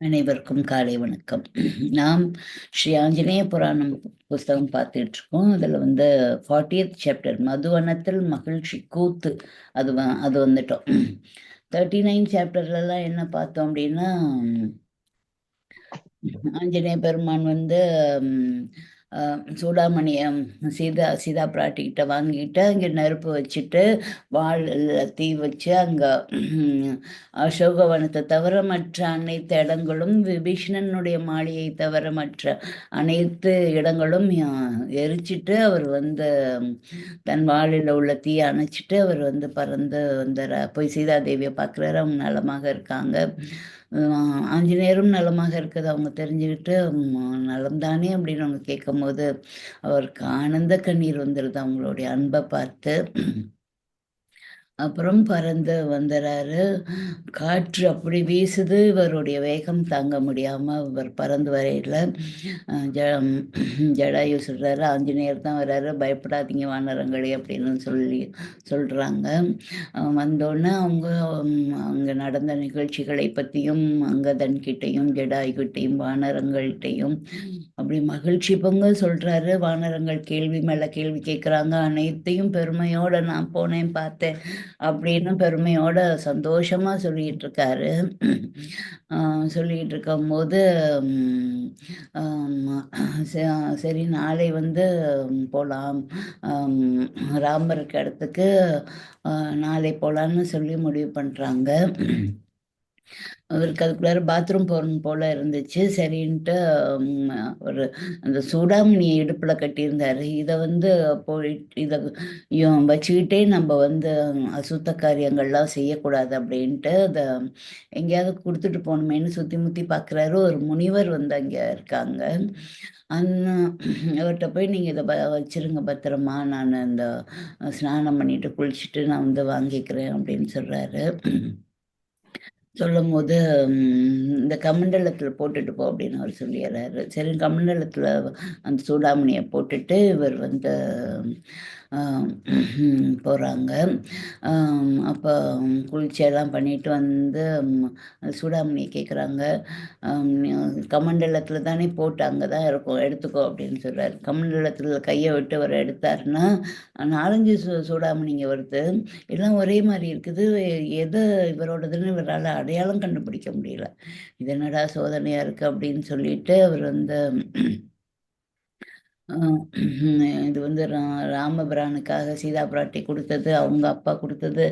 அனைவருக்கும் காலை வணக்கம். நாம் ஸ்ரீ ஆஞ்சநேய புராணம் புஸ்தகம் பார்த்துட்டு இருக்கோம். அதுல 40th சாப்டர் மதுவனத்தில் மகிழ்ச்சி கூத்து அது வந்துட்டோம். 39 சாப்டர்லாம் என்ன பார்த்தோம் அப்படின்னா, ஆஞ்சநேய பெருமான் சூடாமணியை சீதா பிராட்டிக்கிட்ட வாங்கிட்டு அங்கே நெருப்பு வச்சுட்டு வாழ தீ வச்சு அங்கே அசோகவனத்தை தவிர மற்ற அனைத்து இடங்களும், விபீஷணனுடைய மாளிகை தவிர மற்ற அனைத்து இடங்களும் எரிச்சிட்டு அவர் தன் வாளில் உள்ள தீயை அணைச்சிட்டு அவர் பறந்து போய் சீதாதேவியை பார்க்குறாரு. அவங்க நலமாக இருக்காங்க. ஆஞ்சநேயரும் நலமாக இருக்கிறது அவங்க தெரிஞ்சுக்கிட்டு, நலம்தானே அப்படின்னு அவங்க கேட்கும்போது அவருக்கு ஆனந்த கண்ணீர் வந்துடுது அவங்களுடைய அன்பை பார்த்து. அப்புறம் பறந்து வந்துறாரு. காற்று அப்படி வீசுது, இவருடைய வேகம் தாங்க முடியாம இவர் பறந்து வரையில ஜடாயு சொல்றாரு, ஆஞ்சநேயர் தான் வர்றாரு, பயப்படாதீங்க வானரங்களே அப்படின்னு சொல்றாங்க. வந்தோடனே அவங்க அங்க நடந்த நிகழ்ச்சிகளை பற்றியும் அங்கதன் கிட்டையும் ஜடாயுகிட்டையும் வானரங்கள்கிட்டையும் அப்படி மகிழ்ச்சி பொங்க சொல்றாரு. வானரங்கள் கேள்வி மேல கேள்வி கேட்குறாங்க. அனைத்தையும் பெருமையோட நான் போனேன் பார்த்தேன் அப்படின்னு பெருமையோட சந்தோஷமா சொல்லிட்டு இருக்காரு. சொல்லிட்டு இருக்கும் போது சரி நாளை போகலாம், ராமருக்கு இடத்துக்கு நாளை போகலான்னு சொல்லி முடிவு பண்ணுறாங்க. அவருக்கு அதுக்குள்ளார பாத்ரூம் போகணும் போல இருந்துச்சு. சரின்ட்டு ஒரு அந்த சூடாமணியை இடுப்பில் கட்டியிருந்தாரு. இதை இதை வச்சுக்கிட்டே நம்ம அசுத்த காரியங்கள்லாம் செய்யக்கூடாது அப்படின்ட்டு அதை எங்கேயாவது கொடுத்துட்டு போகணுமேனு சுற்றி முற்றி பார்க்குறாரு. ஒரு முனிவர் அங்கே இருக்காங்க. அவர்கிட்ட போய் நீங்கள் இதை வச்சிருங்க பத்திரமா, நான் இந்த ஸ்நானம் பண்ணிட்டு குளிச்சுட்டு நான் வாங்கிக்கிறேன் அப்படின்னு சொல்கிறாரு. சொல்லும் போது இந்த கமண்டலத்தில் போட்டுட்டு போ அப்படின்னு அவர் சொல்லிடுறாரு. சரி கமண்டலத்தில் அந்த சூடாமணியை போட்டுட்டு இவர் போகிறாங்க. அப்போ குளிர்ச்சியெல்லாம் பண்ணிட்டு சூடாமணியை கேட்குறாங்க. கமண்டலத்தில் தானே போட்டு அங்கே தான் இருக்கும், எடுத்துக்கோ அப்படின்னு சொல்கிறார். கமண்டலத்தில் கையை விட்டு அவர் எடுத்தாருன்னா 4-5 சூடாமணிங்க வருது. எல்லாம் ஒரே மாதிரி இருக்குது. எது இவரோடதுன்னு இவரால் அடையாளம் கண்டுபிடிக்க முடியல. இது என்னடா சோதனையாக இருக்குது அப்படின்னு சொல்லிட்டு அவர் இது ராமபிரானுக்காக சீதா பிராட்டி கொடுத்தது, அவங்க அப்பா கொடுத்தது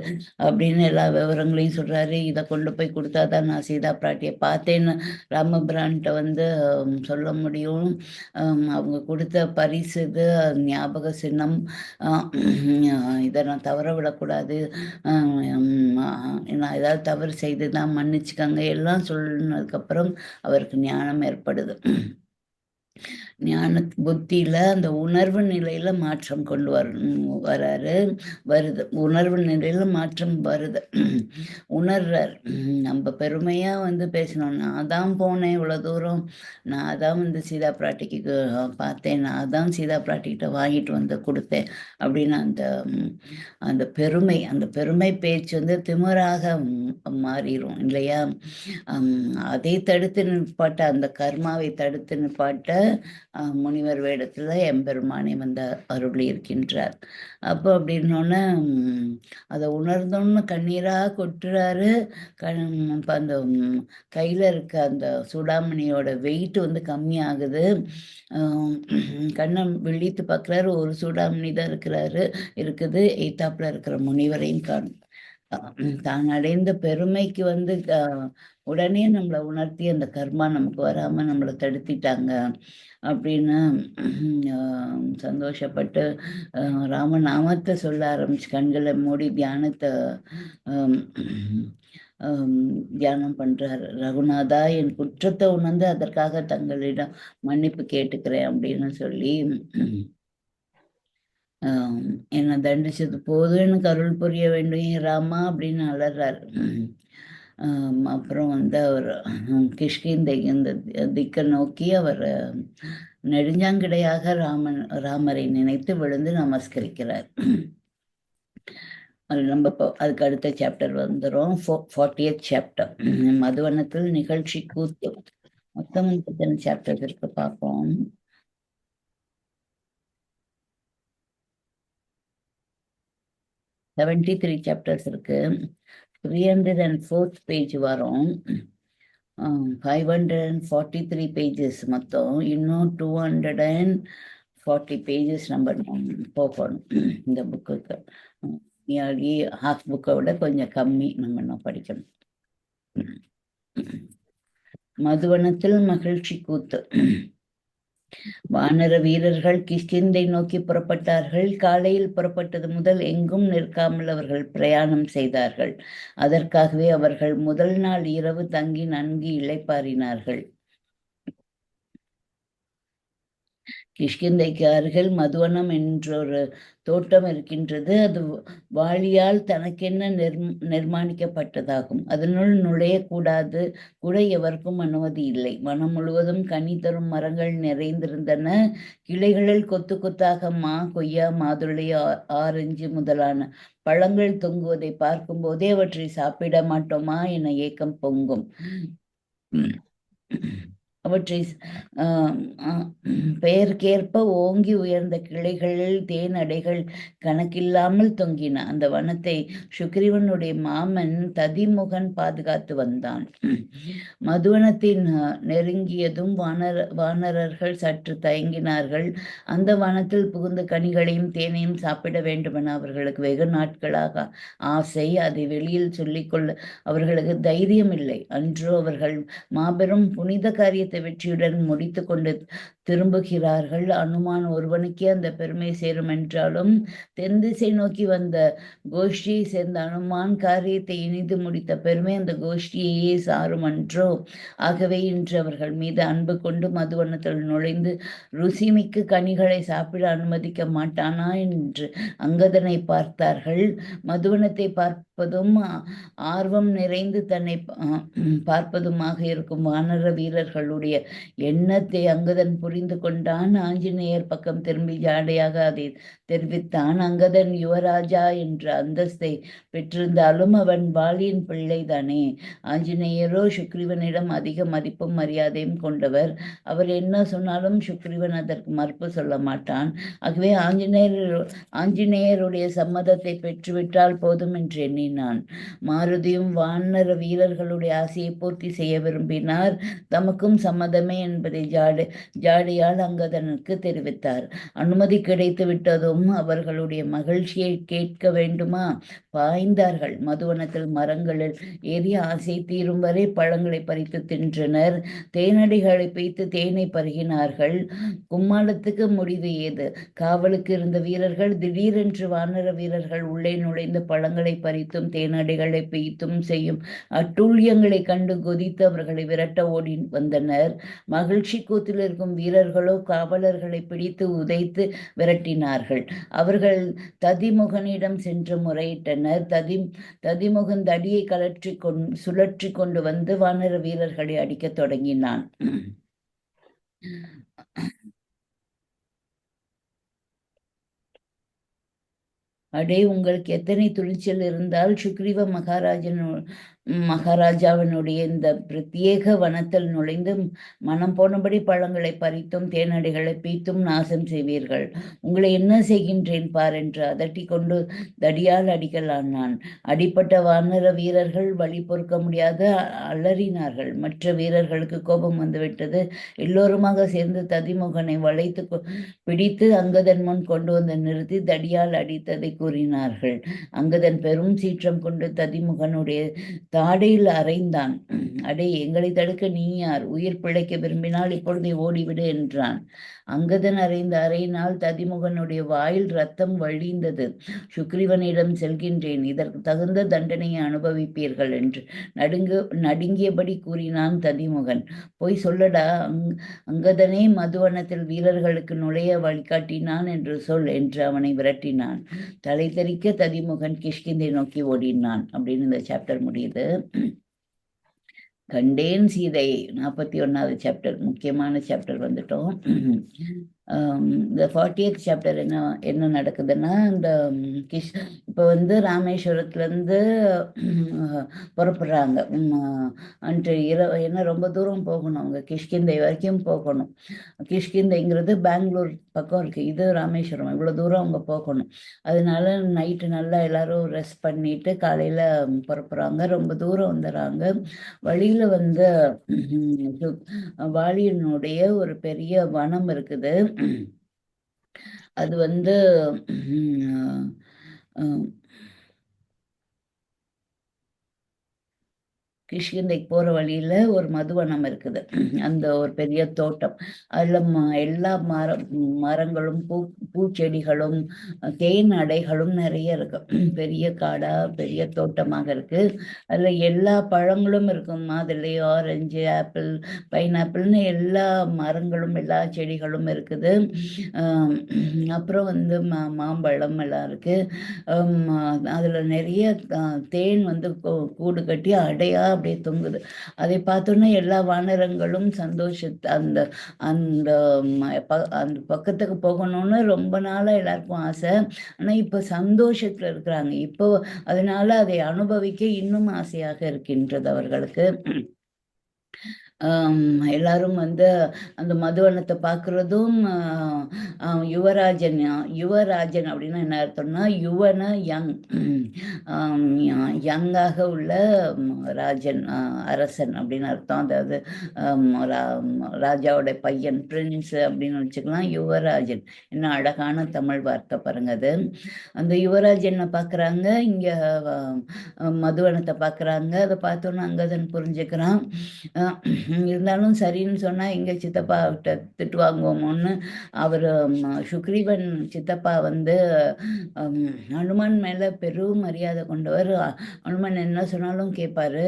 அப்படின்னு எல்லா விவரங்களையும் சொல்கிறாரு. இதை கொண்டு போய் கொடுத்தா தான் நான் சீதா பிராட்டியை பார்த்தேன்னு ராமபிரான்கிட்ட சொல்ல முடியும். அவங்க கொடுத்த பரிசு இது, ஞாபக சின்னம், இதை நான் தவற விடக்கூடாது, நான் ஏதாவது தவறு செய்து தான் மன்னிச்சுக்கங்க எல்லாம் சொன்னதுக்கப்புறம் அவருக்கு ஞானம் ஏற்படுது. ஞான புத்தியில அந்த உணர்வு நிலையில மாற்றம் கொண்டு வருது. உணர்வு நிலையில மாற்றம் வருது. உணர்றார். நம்ம பெருமையா பேசணும், நான் தான் போனேன் இவ்வளவு தூரம், நான் தான் சீதா பிராட்டிக்கு பார்த்தேன், நான் தான் சீதா பிராட்டிக்கிட்ட வாங்கிட்டு கொடுத்தேன் அப்படின்னு அந்த பெருமை பேச்சு திமிராக மாறிடும் இல்லையா? அதை தடுத்து நிற்பாட்ட, அந்த கர்மாவை தடுத்து நிற்பாட்ட முனிவர் வேடத்துல எம்பெருமானை அருளி இருக்கின்றார். அப்போ அப்படின்னோடனே அதை உணர்ந்தோன்னு கண்ணீரா கொட்டுறாரு. அந்த கையில இருக்க அந்த சூடாமணியோட வெயிட் கம்மியாகுது. கண்ணை விழித்து பார்க்குறாரு. ஒரு சூடாமணி தான் இருக்குது. எய்தாப்புல இருக்கிற முனிவரையும் காணும். தான் அடைந்த பெருமைக்கு உடனே நம்மளை உணர்த்தி அந்த கர்மா நமக்கு வராம நம்மளை தடுத்திட்டாங்க அப்படின்னு சந்தோஷப்பட்டு ராமநாமத்தை சொல்ல ஆரம்பிச்சு கண்களை மூடி தியானம் பண்றாரு. ரகுநாதா, என் குற்றத்தை உணர்ந்து அதற்காக தங்களிடம் மன்னிப்பு கேட்டுக்கிறேன் அப்படின்னு சொல்லி என்னை தண்டிச்சது போதும், எனக்கு அருள் புரிய வேண்டும் ராமா அப்படின்னு அலறாரு. அப்புறம் அவர் கிஷ்கிந்தை இந்த திக்கை நோக்கி அவர் நெடுஞ்சாங்கிடையாக ராமரை நினைத்து விழுந்து நமஸ்கரிக்கிறார். அது நம்ம இப்போ அதுக்கு அடுத்த சாப்டர் வந்துடும். 40th சாப்டர், மதுவனத்தில் நிகழ்ச்சி கூத்து. மொத்தம் 35 சாப்டர்ஸ் இருக்கு, பார்ப்போம். 73 சாப்டர்ஸ் இருக்கு. 304th பேஜ் வரும். 543 பேஜஸ் மொத்தம். இன்னும் 240 பேஜஸ் நம்ம போகணும் இந்த புக்குக்கு. நியர்லி ஹாஃப் புக்கை விட கொஞ்சம் கம்மி நம்ம இன்னும் படிக்கணும். மதுவனத்தில் மகிழ்ச்சி கூத்து. வானர வீரர்கள் கிஷ்கிந்தை நோக்கி புறப்பட்டார்கள். காலையில் புறப்பட்டது முதல் எங்கும் நிற்காமல் அவர்கள் பிரயாணம் செய்தார்கள். அதற்காகவே அவர்கள் முதல் நாள் இரவு தங்கி நன்கு இளைப்பாறினார்கள். கிஷ்கிந்தைக்கு அருகில் மதுவனம் என்றொரு தோட்டம் இருக்கின்றது. அது வாளியால் தனக்கென்ன நிர்மாணிக்கப்பட்டதாகும். அதனுள் நுழையக்கூடாது கூட எவருக்கும் அனுமதி இல்லை. வனம் முழுவதும் கனி தரும் மரங்கள் நிறைந்திருந்தன. கிளைகளில் கொத்து கொத்தாக மா, கொய்யா, மாதுளை, ஆரஞ்சு முதலான பழங்கள் தொங்குவதை பார்க்கும் போதே அவற்றை சாப்பிட மாட்டோமா என ஏக்கம் பொங்கும். அவற்றை பெயர்க்கேற்ப ஓங்கி உயர்ந்த கிளைகளில் தேன் அடைகள் கணக்கில்லாமல் தொங்கின. அந்த வனத்தை சுக்ரீவனுடைய மாமன் ததிமுகன் பாதுகாத்து வந்தான். மதுவனத்தின் நெருங்கியதும் வானரர்கள் சற்று தயங்கினார்கள். அந்த வனத்தில் புகுந்த கனிகளையும் தேனையும் சாப்பிட வேண்டுமென அவர்களுக்கு வெகு நாட்களாக ஆசை. அதை வெளியில் சொல்லிக்கொள்ள அவர்களுக்கு தைரியம் இல்லை. அன்றோ அவர்கள் மாபெரும் புனித காரியத்தை வெற்றியுடன் முடித்து கொண்டு திரும்புகிறார்கள். அனுமான் ஒருவனுக்கே அந்த பெருமை சேரும் என்றாலும் தென் திசை நோக்கி வந்த கோஷ்டியை சேர்ந்த அனுமான் காரியத்தை இனிது முடித்த பெருமை அந்த கோஷ்டியையே சாரும் அன்றோ. ஆகவே இன்று அவர்கள் மீது அன்பு கொண்டு மதுவனத்தில் நுழைந்து ருசிமிக்கு கனிகளை சாப்பிட அனுமதிக்க மாட்டானா என்று அங்கதனை பார்த்தார்கள். மதுவனத்தை பார்ப்பதும் ஆர்வம் நிறைந்து தன்னை பார்ப்பதுமாக இருக்கும் வானர வீரர்களுடைய எண்ணத்தை அங்கதன் புரிந்து கொண்டான். ஆஞ்சநேயர் பக்கம் திரும்பி ஜாடையாக அதை தெரிவித்தான். அங்கதன் யுவராஜா என்ற அந்தஸ்தை பெற்றிருந்தாலும் அவன் வாலியின் பிள்ளைதானே. ஆஞ்சநேயரோ சுக்ரீவனிடம் அதிக மதிப்பும் மரியாதையும் கொண்டவர். அவர் என்ன சொன்னாலும் சுக்ரீவன் அதற்கு மறுப்பு சொல்ல மாட்டான். ஆகவே ஆஞ்சநேயருடைய சம்மதத்தை பெற்றுவிட்டால் போதும் என்று எண்ணினான். மாருதியும் வானர வீரர்களுடைய ஆசையை பூர்த்தி செய்ய விரும்பினார். தமக்கும் சம்மதமே என்பதை ஜாடையால் அங்கதனுக்கு தெரிவித்தார். அனுமதி கிடைத்து விட்டதும் அவர்களுடைய மகிழ்ச்சியை கேட்க வேண்டுமா? பாய்ந்தார்கள். மதுவனத்தில் மரங்களில் ஏறி ஆசை தீரும் வரை பழங்களை பறித்து தின்றனர். தேனடிகளை பிய்த்து தேனை பருகினார்கள். கும்மாளத்துக்கு முடிவு ஏது? காவலுக்கு இருந்த வீரர்கள் திடீரென்று வானர வீரர்கள் உள்ளே நுழைந்து பழங்களை பறித்தும் தேனடிகளை பிய்த்தும் செய்யும் அட்டூழியங்களை கண்டு கொதித்து அவர்களை விரட்ட ஓடி வந்தனர். மகிழ்ச்சி கூத்தில் இருக்கும் வீரர்களோ காவலர்களை பிடித்து உதைத்து விரட்டினார்கள். அவர்கள் ததிமுகனிடம் சென்று முறையிட்டனர். ததிமுகன் தடியை சுழற்றி கொண்டு வந்து வானர வீரர்களை அடிக்கத் தொடங்கினான். அடே, உங்களுக்கு எத்தனை துணிச்சல் இருந்தால் சுக்ரீவ மகாராஜாவினுடைய இந்த பிரத்யேக வனத்தில் நுழைந்து மனம் போனபடி பழங்களை பறித்தும் தேனடிகளை பீத்தும் நாசம் செய்வீர்கள். உங்களை என்ன செய்கின்றேன் பார் என்று அதட்டி கொண்டு தடியால் அடிக்கலானான். அடிப்பட்ட வானர வீரர்கள் வழி பொறுக்க முடியாத அலறினார்கள். மற்ற வீரர்களுக்கு கோபம் வந்துவிட்டது. எல்லோருமாக சேர்ந்து ததிமுகனை வளைத்து பிடித்து அங்கதன் முன் கொண்டு வந்து நிறுத்தி தடியால் அடித்ததை கூறினார்கள். அங்கதன் பெரும் சீற்றம் கொண்டு ததிமுகனுடைய தாடையில் அறைந்தான். அடே, எங்களை தடுக்க நீ யார்? உயிர் பிழைக்க விரும்பினால் இப்பொழுதே ஓடிவிடு என்றான். அங்கதன் அறைந்த அறையினால் ததிமுகனுடைய வாயில் ரத்தம் வழிந்தது. சுக்ரீவனிடம் செல்கின்றேன், இதற்கு தகுந்த தண்டனையை அனுபவிப்பீர்கள் என்று நடுங்கியபடி கூறினான் ததிமுகன். போய் சொல்லடா அங்கதனே மதுவனத்தில் வீரர்களுக்கு நுழைய வழிகாட்டினான் என்று சொல் என்று அவனை விரட்டினான். தலை தெறிக்க ததிமுகன் கிஷ்கிந்தை நோக்கி ஓடினான். அப்படின்னு இந்த சாப்டர் முடியுது. கண்டேன் சீதை 41வது சாப்டர், முக்கியமான சாப்டர் வந்துட்டோம். இந்த 40th சாப்டர் என்ன என்ன நடக்குதுன்னா, இந்த கிஷ் இப்போ வந்து ராமேஸ்வரத்துலேருந்து புறப்படுறாங்க. அன்று இரவு என்ன ரொம்ப தூரம் போகணும், அவங்க கிஷ்கிந்தை வரைக்கும் போகணும். கிஷ்கிந்தைங்கிறது பெங்களூர் பக்கம் இருக்குது, இது ராமேஸ்வரம், இவ்வளோ தூரம் அவங்க போகணும். அதனால நைட்டு நல்லா எல்லாரும் ரெஸ்ட் பண்ணிட்டு காலையில் புறப்படுறாங்க. ரொம்ப தூரம் வந்துடுறாங்க. வழியில் வந்து வாலியனுடைய ஒரு பெரிய வனம் இருக்குது. அது வந்து கிஷ்கிந்தைக்கு போகிற வழியில் ஒரு மதுவனம் இருக்குது. அந்த ஒரு பெரிய தோட்டம். அதில் எல்லா மரங்களும் பூச்செடிகளும் தேன் அடைகளும் நிறைய இருக்கு. பெரிய காடாக பெரிய தோட்டமாக இருக்குது. அதில் எல்லா பழங்களும் இருக்கும். மாதுளை, ஆரஞ்சு, ஆப்பிள், பைனாப்பிள்னு எல்லா மரங்களும் எல்லா செடிகளும் இருக்குது. அப்புறம் வந்து மாம்பழம் எல்லாம் இருக்குது. அதில் நிறைய தேன் வந்து கூடு கட்டி அடையாக அப்படியே தொங்குது. அதை பார்த்தோன்னா எல்லா வானரங்களும் அந்த அந்த அந்த பக்கத்துக்கு போகணும்னு ரொம்ப நாளாக எல்லாருக்கும் ஆசை. ஆனால் இப்போ சந்தோஷத்தில் இருக்கிறாங்க. இப்போ அதனால அதை அனுபவிக்க இன்னும் ஆசையாக இருக்கின்றது அவர்களுக்கு. எல்லாரும் வந்து அந்த மதுவனத்தை பார்க்குறதும், யுவராஜன் யுவராஜன் அப்படின்னா என்ன அர்த்தம்னா, யுவன யங், யங்காக உள்ள ராஜன், அரசன் அப்படின்னு அர்த்தம். அதாவது ராஜாவோட பையன், பிரின்ஸ் அப்படின்னு வச்சுக்கலாம். யுவராஜன், என்ன அழகான தமிழ் வார்த்தை பாருங்க அது. அந்த யுவராஜனை பார்க்குறாங்க, இங்கே மதுவனத்தை பார்க்குறாங்க. அதை பார்த்தோன்னா அங்கதன் புரிஞ்சுக்கிறான். இருந்தாலும் சரின்னு சொன்னால் எங்கள் சித்தப்பா திட்டு வாங்குவோமோன்னு அவர் சுக்ரீவன் சித்தப்பா வந்து ஹனுமான் மேலே பெரும் மரியாதை கொண்டவர். ஹனுமான் என்ன சொன்னாலும் கேட்பாரு.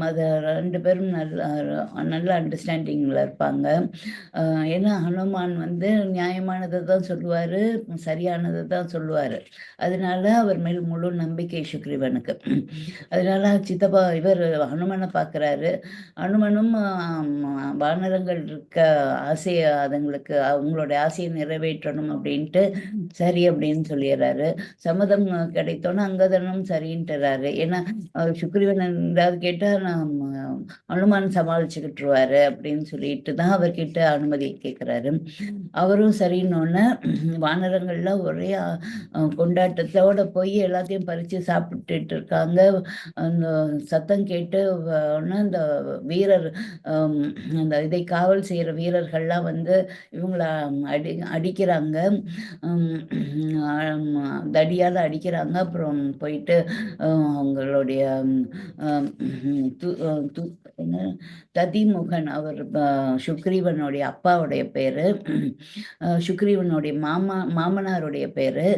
அதை 2 பேரும் நல்ல அண்டர்ஸ்டாண்டிங்கில் இருப்பாங்க. ஏன்னா ஹனுமான் வந்து நியாயமானதை தான் சொல்லுவார், சரியானதை தான் சொல்லுவார். அதனால அவர் மேல் முழு நம்பிக்கை சுக்ரீவனுக்கு. அதனால சித்தப்பா இவர் ஹனுமனை பார்க்குறாரு. ஹனுமனும் வானரங்கள் இருக்க ஆசையை, அதுங்களுக்கு அவங்களுடைய ஆசையை நிறைவேற்றணும் அப்படின்ட்டு சரி அப்படின்னு சொல்லிடுறாரு. சம்மதம் கிடைத்தோன்னா அங்கதனும் சரின்ட்டுறாரு. ஏன்னா சுக்ரீவன் ஏதாவது கேட்டால் ஹனுமான் சமாளிச்சுக்கிட்டுருவாரு அப்படின்னு சொல்லிட்டு தான் அவர்கிட்ட அனுமதி கேட்குறாரு. அவரும் சரின்னொன்னே வானரங்கள்லாம் ஒரே கொண்டாட்டத்தோட போய் எல்லாத்தையும் பறித்து சாப்பிட்டுட்டு இருக்காங்க. அந்த சத்தம் கேட்டு அந்த வீரர், அந்த இதை காவல் செய்கிற வீரர்கள்லாம் வந்து இவங்கள அடிக்கிறாங்க, தடியால் அடிக்கிறாங்க. அப்புறம் போயிட்டு அவங்களுடைய என்ன ததிமுகன், அவர் சுக்ரீவனுடைய அப்பாவுடைய பேரு, சுக்ரீவனுடைய மாமனாருடைய பேரு,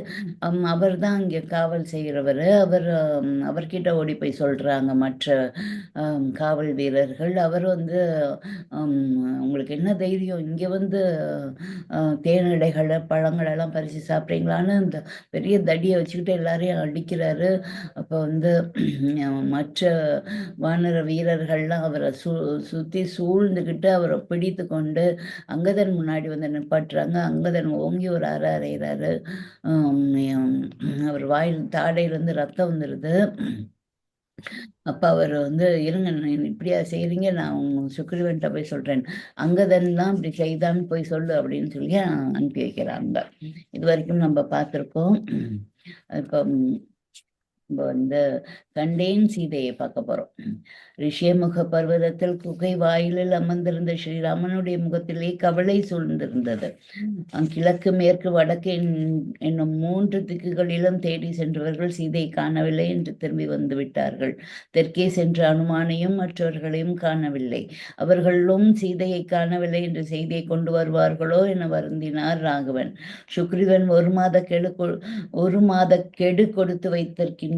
அவர் தான் இங்கே காவல் செய்கிறவர். அவர்கிட்ட ஓடி போய் சொல்கிறாங்க மற்ற காவல் வீரர்கள். அவர் வந்து உங்களுக்கு என்ன தைரியம் இங்கே வந்து தேனிடைகளை பழங்களெல்லாம் பறித்து சாப்பிட்றீங்களான்னு அந்த பெரிய தடியை வச்சுக்கிட்டு எல்லாரையும் அடிக்கிறாரு. அப்போ வந்து மற்ற வானர வீரர்கள்லாம் அவரை சுற்றி சூழ்ந்துக்கிட்டு அவரை பிடித்து கொண்டு அங்கதன் முன்னாடி வந்து நிப்பாட்டுறாங்க. அங்கதன் ஓங்கி ஒரு அறையிறாரு. அவர் வாயில் தாடையிலேருந்து ரத்தம் வந்துடுது. அப்போ அவர் வந்து இருங்க, இப்படியா செய்கிறீங்க, நான் சுக்ரீவன்கிட்ட போய் சொல்கிறேன், அங்கதன் தான் இப்படி செய்தான்னு போய் சொல்லு அப்படின்னு சொல்லி அனுப்பி வைக்கிறாங்க. இது வரைக்கும் நம்ம பார்த்துருக்கோம். இப்போ வந்து கண்டேன் சீதையை பார்க்க போகிறோம். ரிஷியமுக பர்வதத்தில் குகை வாயிலில் அமர்ந்திருந்த ஸ்ரீராமனுடைய முகத்திலே கவலை சூழ்ந்திருந்தது. கிழக்கு மேற்கு வடக்கு என்னும் 3 திக்குகளிலும் தேடி சென்றவர்கள் சீதையை காணவில்லை என்று திரும்பி வந்து விட்டார்கள். தெற்கே சென்ற அனுமானையும் மற்றவர்களையும் காணவில்லை. அவர்களும் சீதையை காணவில்லை என்று செய்தியை கொண்டு வருவார்களோ என வருந்தினார் ராகவன். சுக்ரீவன் 1 மாத கெடு கொடுத்து வைத்திருக்கின்றான்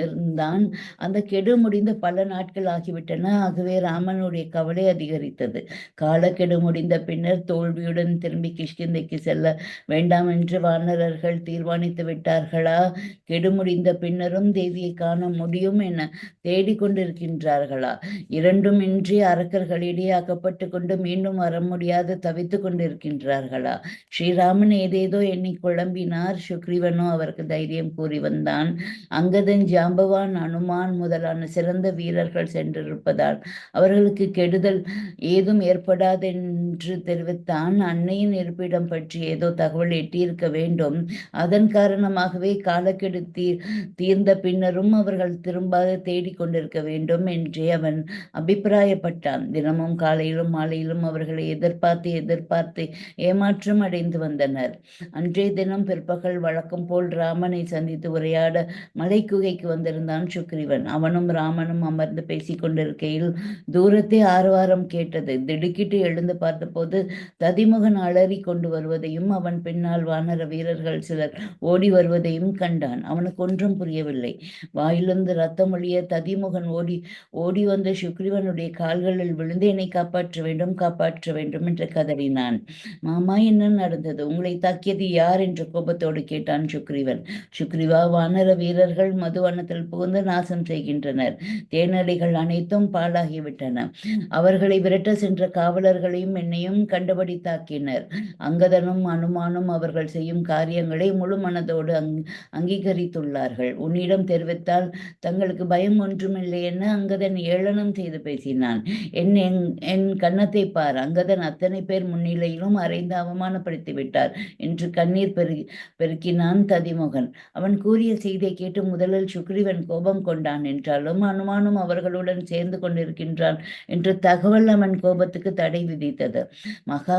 இருந்தான். அந்த கெடு முடிந்த பல நாட்கள் ஆகிவிட்டன. ஆகவே ராமனுடைய கவலை அதிகரித்தது. காலக்கெடு முடிந்த பின்னர் தோல்வியுடன் திரும்பி கிஷ்கிந்தைக்கு செல்ல வேண்டாம் என்று வானரர்கள் தீர்மானித்து விட்டார்களா? கெடு முடிந்த பின்னரும் தேவியை காண முடியும் என தேடிக்கொண்டிருக்கின்றார்களா? இரண்டும் இன்றி அரக்கர்களிடையே அகப்பட்டு கொண்டு மீண்டும் வர முடியாது தவித்துக் கொண்டிருக்கின்றார்களா? ஸ்ரீராமன் ஏதேதோ எண்ணி குழம்பினார். சுக்ரீவனோ அவருக்கு தைரியம் கூறி வந்தான். அங்கதன், ஜாம்பவான், அனுமான் முதலான சிறந்த வீரர்கள் சென்றிருப்பதால் அவர்களுக்கு கெடுதல் ஏதும் ஏற்படாதென்று தெரிவித்தான். அன்னையின் இருப்பிடம் பற்றி ஏதோ தகவல் எட்டியிருக்க வேண்டும். அதன் காரணமாகவே காலக்கெடு தீர்ந்த பின்னரும் அவர்கள் திரும்பாது தேடிக்கொண்டிருக்க வேண்டும் என்றே அவன் அபிப்பிராயப்பட்டான். தினமும் காலையிலும் மாலையிலும் அவர்களை எதிர்பார்த்து ஏமாற்றம் அடைந்து வந்தனர். அன்றைய தினம் பிற்பகல் வழக்கம் போல் ராமனை சந்தித்து உரையாட மலைக்குகைக்கு வந்திருந்தான் சுக்ரீவன். அவனும் ராமனும் அமர்ந்து பேசிக் கொண்டிருக்கையில் தூரத்தே ஆரவாரம் கேட்டது. திடுக்கிட்டு எழுந்து பார்த்தபோது ததிமுகன் அலறி கொண்டு வருவதையும் அவன் பின்னால் வானர வீரர்கள் சிலர் ஓடி வருவதையும் கண்டான். அவனுக்கு ஒன்றும் புரியவில்லை. வாயிலிருந்து ரத்தம் ஒழிய ததிமுகன் ஓடி வந்த சுக்ரீவனுடைய கால்களில் விழுந்து என்னை காப்பாற்ற வேண்டும் என்று கதறினான். மாமா, என்ன நடந்தது? உங்களை தாக்கியது யார் என்று கோபத்தோடு கேட்டான் சுக்ரீவன். சுக்ரீவா, வானர வீரர்கள் மதுவனத்தில் புகுந்து நாசம் செய்கின்றனர். தேனடிகள் அனைத்தும் பாழாகிவிட்டன. அவர்களை விரட்ட சென்ற காவலர்களையும் என்னையும் கண்டபடி தாக்கினர். அங்கதனும் அனுமானும் அவர்கள் செய்யும் காரியங்களை முழு மனதோடு அங்கீகரித்துள்ளார்கள். உன்னிடம் தெரிவித்தால் தங்களுக்கு பயம் ஒன்றுமில்லை என அங்கதன் ஏளனம் செய்து பேசினான். என் கன்னத்தை பார். அங்கதன் அத்தனை பேர் முன்னிலையிலும் அறைந்து அவமானப்படுத்தி விட்டார் என்று கண்ணீர் பெருக்கினான் ததிமுகன். அவன் கூறிய செய்தியை கேட்டு முதலில் சுக்ரீவன் கோபம் கொண்டான். என்றாலும் அனுமானும் அவர்களுடன் சேர்ந்து கொண்டிருக்கின்றான் என்று தகவல் அவன் கோபத்துக்கு தடை விதித்தது. மகா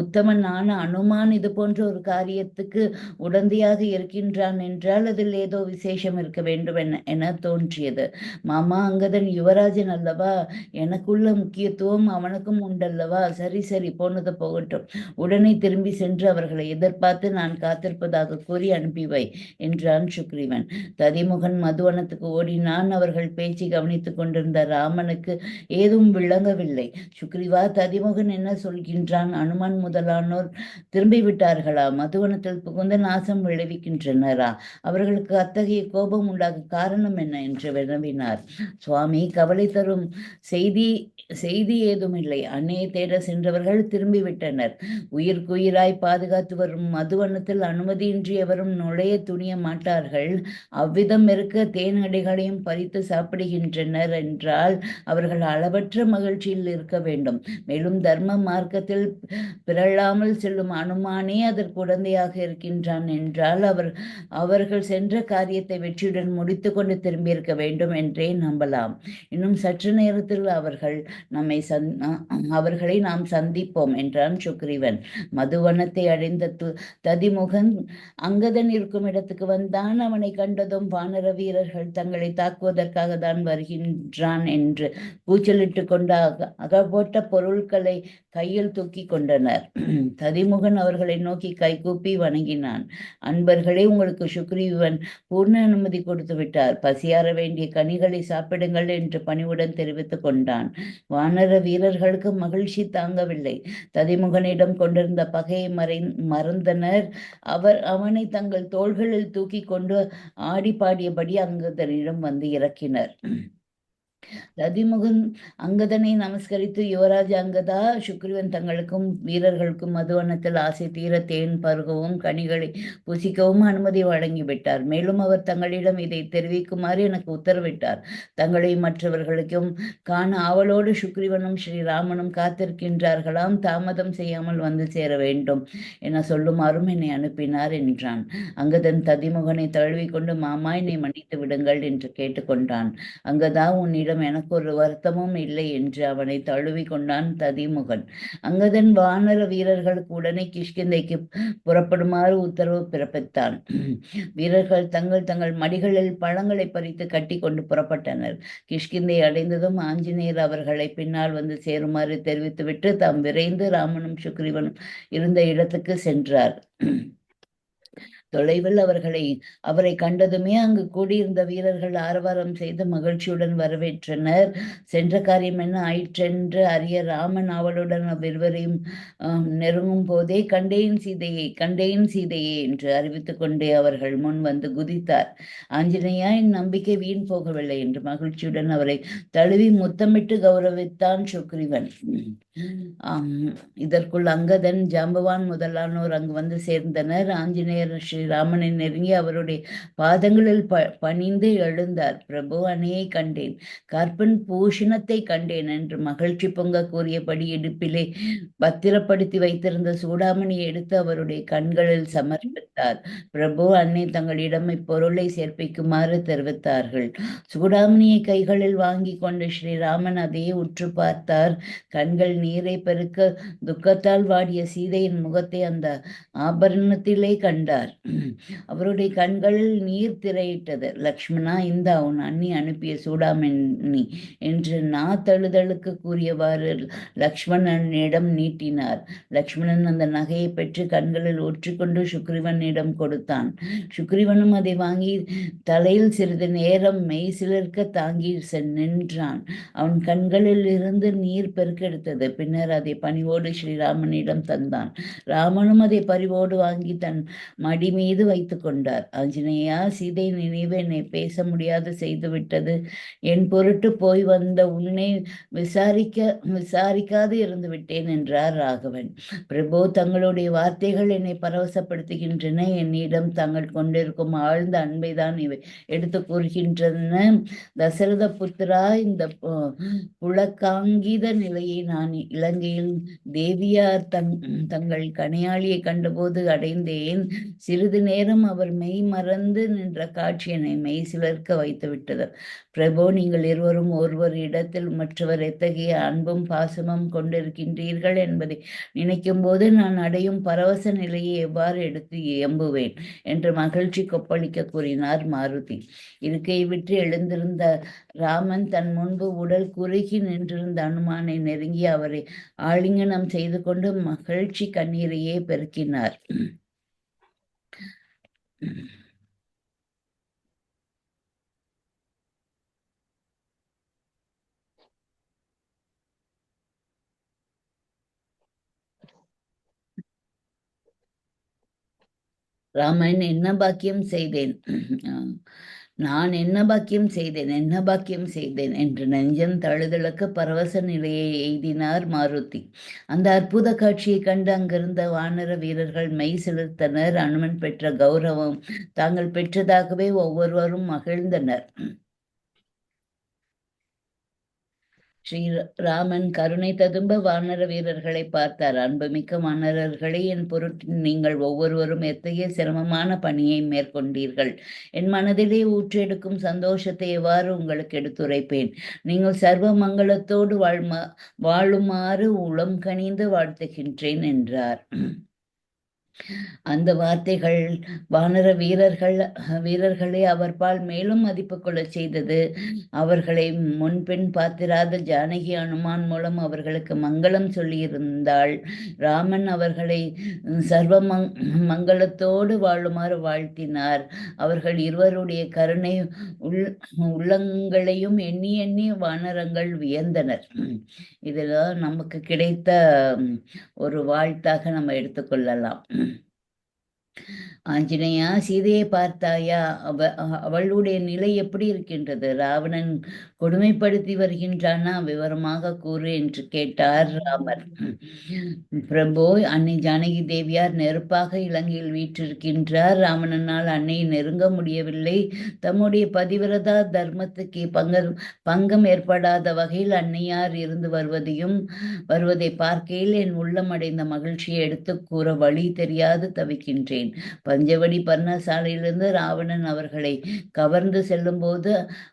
உத்தமனான அனுமான் இது போன்ற ஒரு காரியத்துக்கு உடந்தையாக இருக்கின்றான் என்றால் அதில் ஏதோ விசேஷம் இருக்க வேண்டும் என தோன்றியது. மாமா, அங்கதன் யுவராஜன் அல்லவா? எனக்குள்ள முக்கியத்துவம் அவனுக்கும் உண்டல்லவா? சரி, போனது போகட்டும். உடனே திரும்பி சென்று அவர்களை எதிர்பார்த்து நான் காத்திருப்பதாக கூறி அனுப்பிவை என்றான் சுக்ரீவன். ததிமுகன் மதுவனத்துக்கு ஓடினான். அவர்கள் பேச்சு கவனித்துக் கொண்டிருந்த ராமனுக்கு ஏதும் விளங்கவில்லை. சுக்ரீவா, ததிமுகன் என்ன சொல்கின்றான்? அனுமான் முதலானோர் திரும்பி விட்டார்களா? மதுவனத்தில் புகுந்து நாசம் விளைவிக்கின்றனரா? அவர்களுக்கு அத்தகைய கோபம் உண்டாக காரணம் என்ன என்று வினவினார். சுவாமி, கவலை தரும் செய்தி ஏதும் இல்லை. அன்னையை தேட சென்றவர்கள் திரும்பிவிட்டனர். உயிராய் பாதுகாத்து வரும் மதுவனத்தில் அனுமதியின்றி எவரும் நுழைய துணிய மாட்டார்கள். அவ்விதம் இருக்க தேனடிகளையும் பறித்து சாப்பிடுகின்றனர் என்றால் அவர்கள் அளவற்ற மகிழ்ச்சியில் இருக்க வேண்டும். மேலும் தர்ம மார்க்கத்தில் பிறழாமல் செல்லும் அனுமானே அதற்கு உடந்தையாக இருக்கின்றான் என்றால் அவர்கள் சென்ற காரியத்தை வெற்றியுடன் முடித்து கொண்டு திரும்பியிருக்க வேண்டும் என்றே நம்பலாம். இன்னும் சற்று நேரத்தில் அவர்களை நாம் சந்திப்போம் என்றான் சுக்ரீவன். மதுவனத்தை அடைந்த ததிமுகன் அங்கதன் இருக்கும் இடத்துக்கு வந்தான். அவனை கண்டதும் வானர வீரர்கள் தங்களை தாக்குவதற்காக தான் வருகின்றான் என்று கூச்சலிட்டு கொண்டு அகப்பட்ட பொருட்களை கையில் தூக்கி கொண்டனர். ததிமுகன் அவர்களை நோக்கி கைகூப்பி வணங்கினான். அன்பர்களே, உங்களுக்கு சுக்ரீவன் பூர்ண அனுமதி கொடுத்து விட்டார். பசியாற வேண்டிய கனிகளை சாப்பிடுங்கள் என்று பணிவுடன் தெரிவித்துக் கொண்டான். வானர வீரர்களுக்கு மகிழ்ச்சி தாங்கவில்லை. ததிமுகனிடம் கொண்டிருந்த பகையை மறந்தனர். அவனை தங்கள் தோள்களில் தூக்கி கொண்டு ஆடி பாடியபடி அங்கதனிடம் வந்து இறக்கினர். ததிமுகன் அங்கதனை நமஸ்கரித்து, யுவராஜ அங்கதா, சுக்ரீவன் தங்களுக்கும் வீரர்களுக்கும் மதுவனத்தில் ஆசை தீர தேன் பருகவும் கனிகளை புசிக்கவும் அனுமதி வழங்கிவிட்டார். மேலும் அவர் தங்களிடம் இதை தெரிவிக்குமாறு எனக்கு உத்தரவிட்டார். தங்களை மற்றவர்களுக்கும் காண ஆவலோடு சுக்ரீவனும் ஸ்ரீராமனும் காத்திருக்கின்றார்களாம். தாமதம் செய்யாமல் வந்து சேர வேண்டும் என சொல்லுமாறும் என்னை அனுப்பினார் என்றான். அங்கதன் ததிமுகனை தழுவிக்கொண்டு, மாமா, என்னை மன்னித்து விடுங்கள் என்று கேட்டுக்கொண்டான். அங்கதா, உன்னிடம் எனக்கு ஒரு வருத்தமும் இல்லை என்று அவனை தழுவி கொண்டான் ததிமுகன். அங்கதன் வானர வீரர்களுக்கு உடனே கிஷ்கிந்தைக்கு புறப்படுமாறு உத்தரவு பிறப்பித்தான். வீரர்கள் தங்கள் மடிகளில் பழங்களை பறித்து கட்டி கொண்டு புறப்பட்டனர். கிஷ்கிந்தை அடைந்ததும் ஆஞ்சநேயர் அவர்களை பின்னால் வந்து சேருமாறு தெரிவித்துவிட்டு தாம் விரைந்து ராமனும் சுக்ரீவனும் இருந்த இடத்துக்கு சென்றார். தொலைவில் அவரை கண்டதுமே அங்கு கூடியிருந்த வீரர்கள் ஆரவாரம் செய்து மகிழ்ச்சியுடன் வரவேற்றனர். சென்ற காரியம் என்ன ஆயிற்றென்று அறிய ராமன் ஆவலுடன் அவ்விருவரையும் நெருங்கும் போதே கண்டேன் சீதையே என்று அறிவித்துக் கொண்டே அவர்கள் முன் வந்து குதித்தார். ஆஞ்சநேயா, என் நம்பிக்கை வீண் போகவில்லை என்று மகிழ்ச்சியுடன் அவரை தழுவி முத்தமிட்டு கௌரவித்தான் சுக்ரீவன். இதற்குள் அங்கதன், ஜாம்பவான் முதலானோர் அங்கு வந்து சேர்ந்தனர். ஆஞ்சநேயர் ஸ்ரீராமனை நெருங்கி அவருடைய பாதங்களில் பணிந்து எழுந்தார். பிரபு, அணையை கண்டேன், கற்பன் பூஷணத்தை கண்டேன் என்று மகிழ்ச்சி பொங்க கூறியபடி இடுப்பிலே பத்திரப்படுத்தி வைத்திருந்த சூடாமணியை எடுத்து அவருடைய கண்களில் சமர்ப்பித்தார். பிரபு, அன்னை தங்களிடம் இப்பொருளை சேர்ப்பிக்குமாறு தெரிவித்தார்கள். சூடாமணியை கைகளில் வாங்கி கொண்டு ஸ்ரீராமன் அதையே உற்று பார்த்தார். கண்கள் நீரை பெருக்க துக்கத்தால் வாடிய சீதையின் முகத்தை அந்த ஆபரணத்திலே கண்டார். அவருடைய கண்களில் நீர் திரையிட்டது. லக்ஷ்மணா, இந்தா உன் அண்ணி அனுப்பிய சூடாமணி என்று தழுதழுக்கு கூறியவாறு லக்ஷ்மணனிடம் நீட்டினார். லக்ஷ்மணன் அந்த நகையை பெற்று கண்களில் ஒற்றிக்கொண்டு சுக்ரீவனிடம் கொடுத்தான். சுக்ரீவனும் அதை வாங்கி தலையில் சிறிது நேரம் மெய் சிலிர்க்க தாங்கி நின்றான். அவன் கண்களில் இருந்து நீர் பெருக்கெடுத்தது. பின்னர் அதை பணிவோடு ஸ்ரீராமனிடம் தந்தான். ராமனும் அதை பரிவோடு வாங்கி தன் மடி மீது வைத்து கொண்டார். ஆஞ்சநேயா, சீதை நினைவு என்னை பேச முடியாது செய்துவிட்டது. என் பொருட்டு போய் வந்த உன்னை விசாரிக்காது இருந்து விட்டேன் என்றார் ராகவன். பிரபு, தங்களுடைய வார்த்தைகள் என்னை பரவசப்படுத்துகின்றன. என்னிடம் தாங்கள் கொண்டிருக்கும் ஆழ்ந்த அன்பைதான் இவை எடுத்து கூறுகின்றன. தசரத புத்திரா, இந்த புலக்காங்கித நிலையை நான் இலங்கையில் தேவியார் தங்கள் கணையாளியை கண்டபோது அடைந்தேன். சிறிது நேரம் அவர் மெய் மறந்து நின்ற காட்சி என்னை மெய் சிலர்க்க வைத்து விட்டது. பிரபு, நீங்கள் இருவரும் ஒருவர் இடத்தில் மற்றவர் எத்தகைய அன்பும் பாசமும் கொண்டிருக்கின்றீர்கள் என்பதை நினைக்கும் போது நான் அடையும் பரவச நிலையை எவ்வாறு எடுத்து எம்புவேன் என்று மகிழ்ச்சி கொப்பளிக்க கூறினார் மாருதி. இருக்கையை விட்டு எழுந்திருந்த ராமன் தன் முன்பு உடல் குறுகி நின்றிருந்த அனுமானை நெருங்கி அவரை ஆலிங்கனம் செய்து கொண்டு மகிழ்ச்சி கண்ணீரையே பெருக்கினார். ராமன், என்ன பாக்கியம் செய்தேன், நான் என்ன பாக்கியம் செய்தேன் என்று நெஞ்சம் தழுதழுக்க பரவச நிலையை எய்தினார் மாருதி. அந்த அற்புத காட்சியை கண்டு அங்கிருந்த வானர வீரர்கள் மெய் செலுத்தனர். அனுமன் பெற்ற கௌரவம் தாங்கள் பெற்றதாகவே ஒவ்வொருவரும் மகிழ்ந்தனர். ஸ்ரீராமன் கருணை ததும்ப வானர வீரர்களை பார்த்தார். அன்புமிக்க வானரர்களே, என் பொருட்டு நீங்கள் ஒவ்வொருவரும் எத்தகைய சிரமமான பணியை மேற்கொண்டீர்கள். என் மனதிலே ஊற்றெடுக்கும் சந்தோஷத்தை எவ்வாறு உங்களுக்கு எடுத்துரைப்பேன். நீங்கள் சர்வ மங்களத்தோடு வாழுமாறு உளம் கனிந்து வாழ்த்துகின்றேன் என்றார். அந்த வார்த்தைகள் வானர வீரர்களை அவர்பால் மேலும் மதிப்பு கொள்ள செய்தது. அவர்களை முன்பின் பார்த்திராத ஜானகி அனுமான் மூலம் அவர்களுக்கு மங்களம் சொல்லியிருந்தாள். ராமன் அவர்களை சர்வ மங்களத்தோடு வாழுமாறு வாழ்த்தினார். அவர்கள் இருவருடைய கருணை உள்ளங்களையும் எண்ணி எண்ணி வானரங்கள் வியந்தனர். இதெல்லாம் நமக்கு கிடைத்த ஒரு வாழ்த்தாக நம்ம எடுத்துக்கொள்ளலாம். ஆஞ்சநேயா, சீதையை பார்த்தாயா? அவளுடைய நிலை எப்படி இருக்கின்றது? ராவணன் கொடுமைப்படுத்தி வருகின்றானா? விவரமாக கூறு என்று கேட்டார் ராமர். பிரபு, அன்னை ஜானகி தேவியார் நெருப்பாக இலங்கையில் வீற்றிருக்கின்றார். ராவணனால் அன்னையை நெருங்க முடியவில்லை. தம்முடைய பதிவிரதா தர்மத்துக்கு பங்கம் ஏற்படாத வகையில் அன்னையார் இருந்து வருவதை பார்க்கையில் என் உள்ளம் அடைந்த மகிழ்ச்சியை எடுத்து கூற வழி தெரியாது தவிக்கின்றேன். பஞ்சவடி பர்ணசாலையிலிருந்து ராவணன் அவர்களை கவர்ந்து செல்லும் போது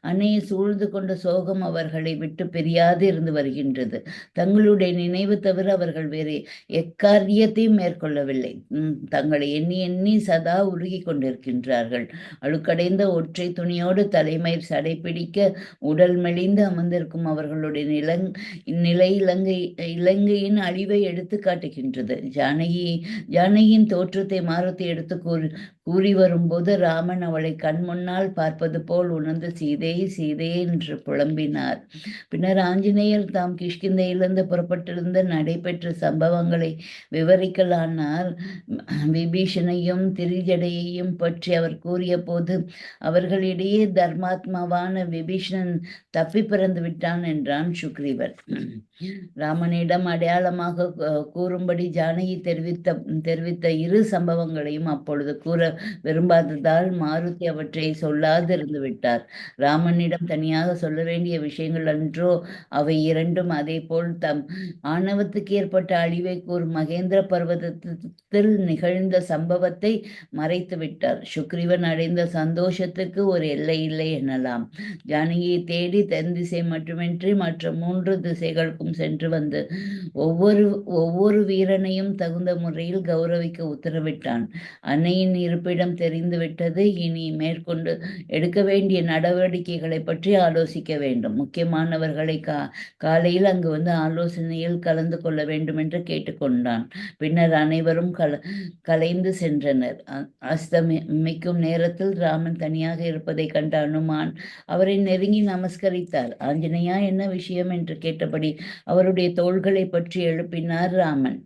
அன்னையை சூழ்ந்து கொண்ட சோகம் அவர்களை விட்டு பிரியாது இருந்து வருகின்றது. தங்களுடைய நினைவு தவிர அவர்கள் வேறு எக்காரியத்தையும் மேற்கொள்ளவில்லை. தங்களை எண்ணி எண்ணி சதா உருகி கொண்டிருக்கின்றார்கள். அழுக்கடைந்த ஒற்றை துணியோடு தலைமயிர் சடைப்பிடிக்க உடல் மெலிந்து அமர்ந்திருக்கும் அவர்களுடைய நிலை இலங்கையின் அழிவை எடுத்து காட்டுகின்றது. ஜானகியின் தோற்றத்தை மாருதி சம்பவத்தை எடுத்து கூறி வரும்போது ராமன் அவளை கண் முன்னால் பார்ப்பது போல் உணர்ந்து சீதை சீதை என்று புலம்பினார். பின்னர் ஆஞ்சநேயர் தாம் கிஷ்கிந்தையிலிருந்து புறப்பட்டிருந்த நடைபெற்ற சம்பவங்களை விவரிக்கலானார். விபீஷணையும் திரிஜடையையும் பற்றி அவர் கூறிய போது அவர்களிடையே தர்மாத்மாவான விபீஷணன் தப்பி பிறந்து விட்டான் என்றான் சுக்ரீவன். ராமனிடம் அடையாளமாக கூறும்படி ஜானகி தெரிவித்த இரு சம்பவங்களையும் அப்பொழுது கூற விரும்பாததால் மாருதி அவற்றை சொல்லாதிருந்து விட்டார். ராமனிடம் தனியாக சொல்ல வேண்டிய விஷயங்கள் அன்றோ அவை இரண்டும். அதே போல் தம் ஆணவத்துக்கு ஏற்பட்ட அழிவை கூறும் மகேந்திர பர்வதத்தில் நிகழ்ந்த சம்பவத்தை மறைத்து விட்டார். சுக்ரீவன் அடைந்த சந்தோஷத்துக்கு ஒரு எல்லை இல்லை எனலாம். ஜானகியை தேடி தென் திசை மட்டுமின்றி மற்ற 3 திசைகளுக்கும் சென்று வந்து ஒவ்வொரு வீரனையும் தகுந்த முறையில் கௌரவிக்க உத்தரவிட்டான். அன்னையின் இருப்பிடம் தெரிந்துவிட்டது. இனி மேற்கொண்டு எடுக்க வேண்டிய நடவடிக்கைகளை பற்றி ஆலோசிக்க வேண்டும். முக்கியமானவர்களை காலையில் அங்கு வந்து ஆலோசனையில் கலந்து கொள்ள வேண்டும் என்று கேட்டுக்கொண்டான். பின்னர் அனைவரும் கலைந்து சென்றனர். அஸ்தமிக்கும் நேரத்தில் ராமன் தனியாக இருப்பதை கண்ட அனுமான் அவரை நெருங்கி நமஸ்கரித்தார். ஆஞ்சநேயா, என்ன விஷயம் என்று கேட்டபடி அவருடைய தோள்களை பற்றி எழுப்பினார் ராமன்.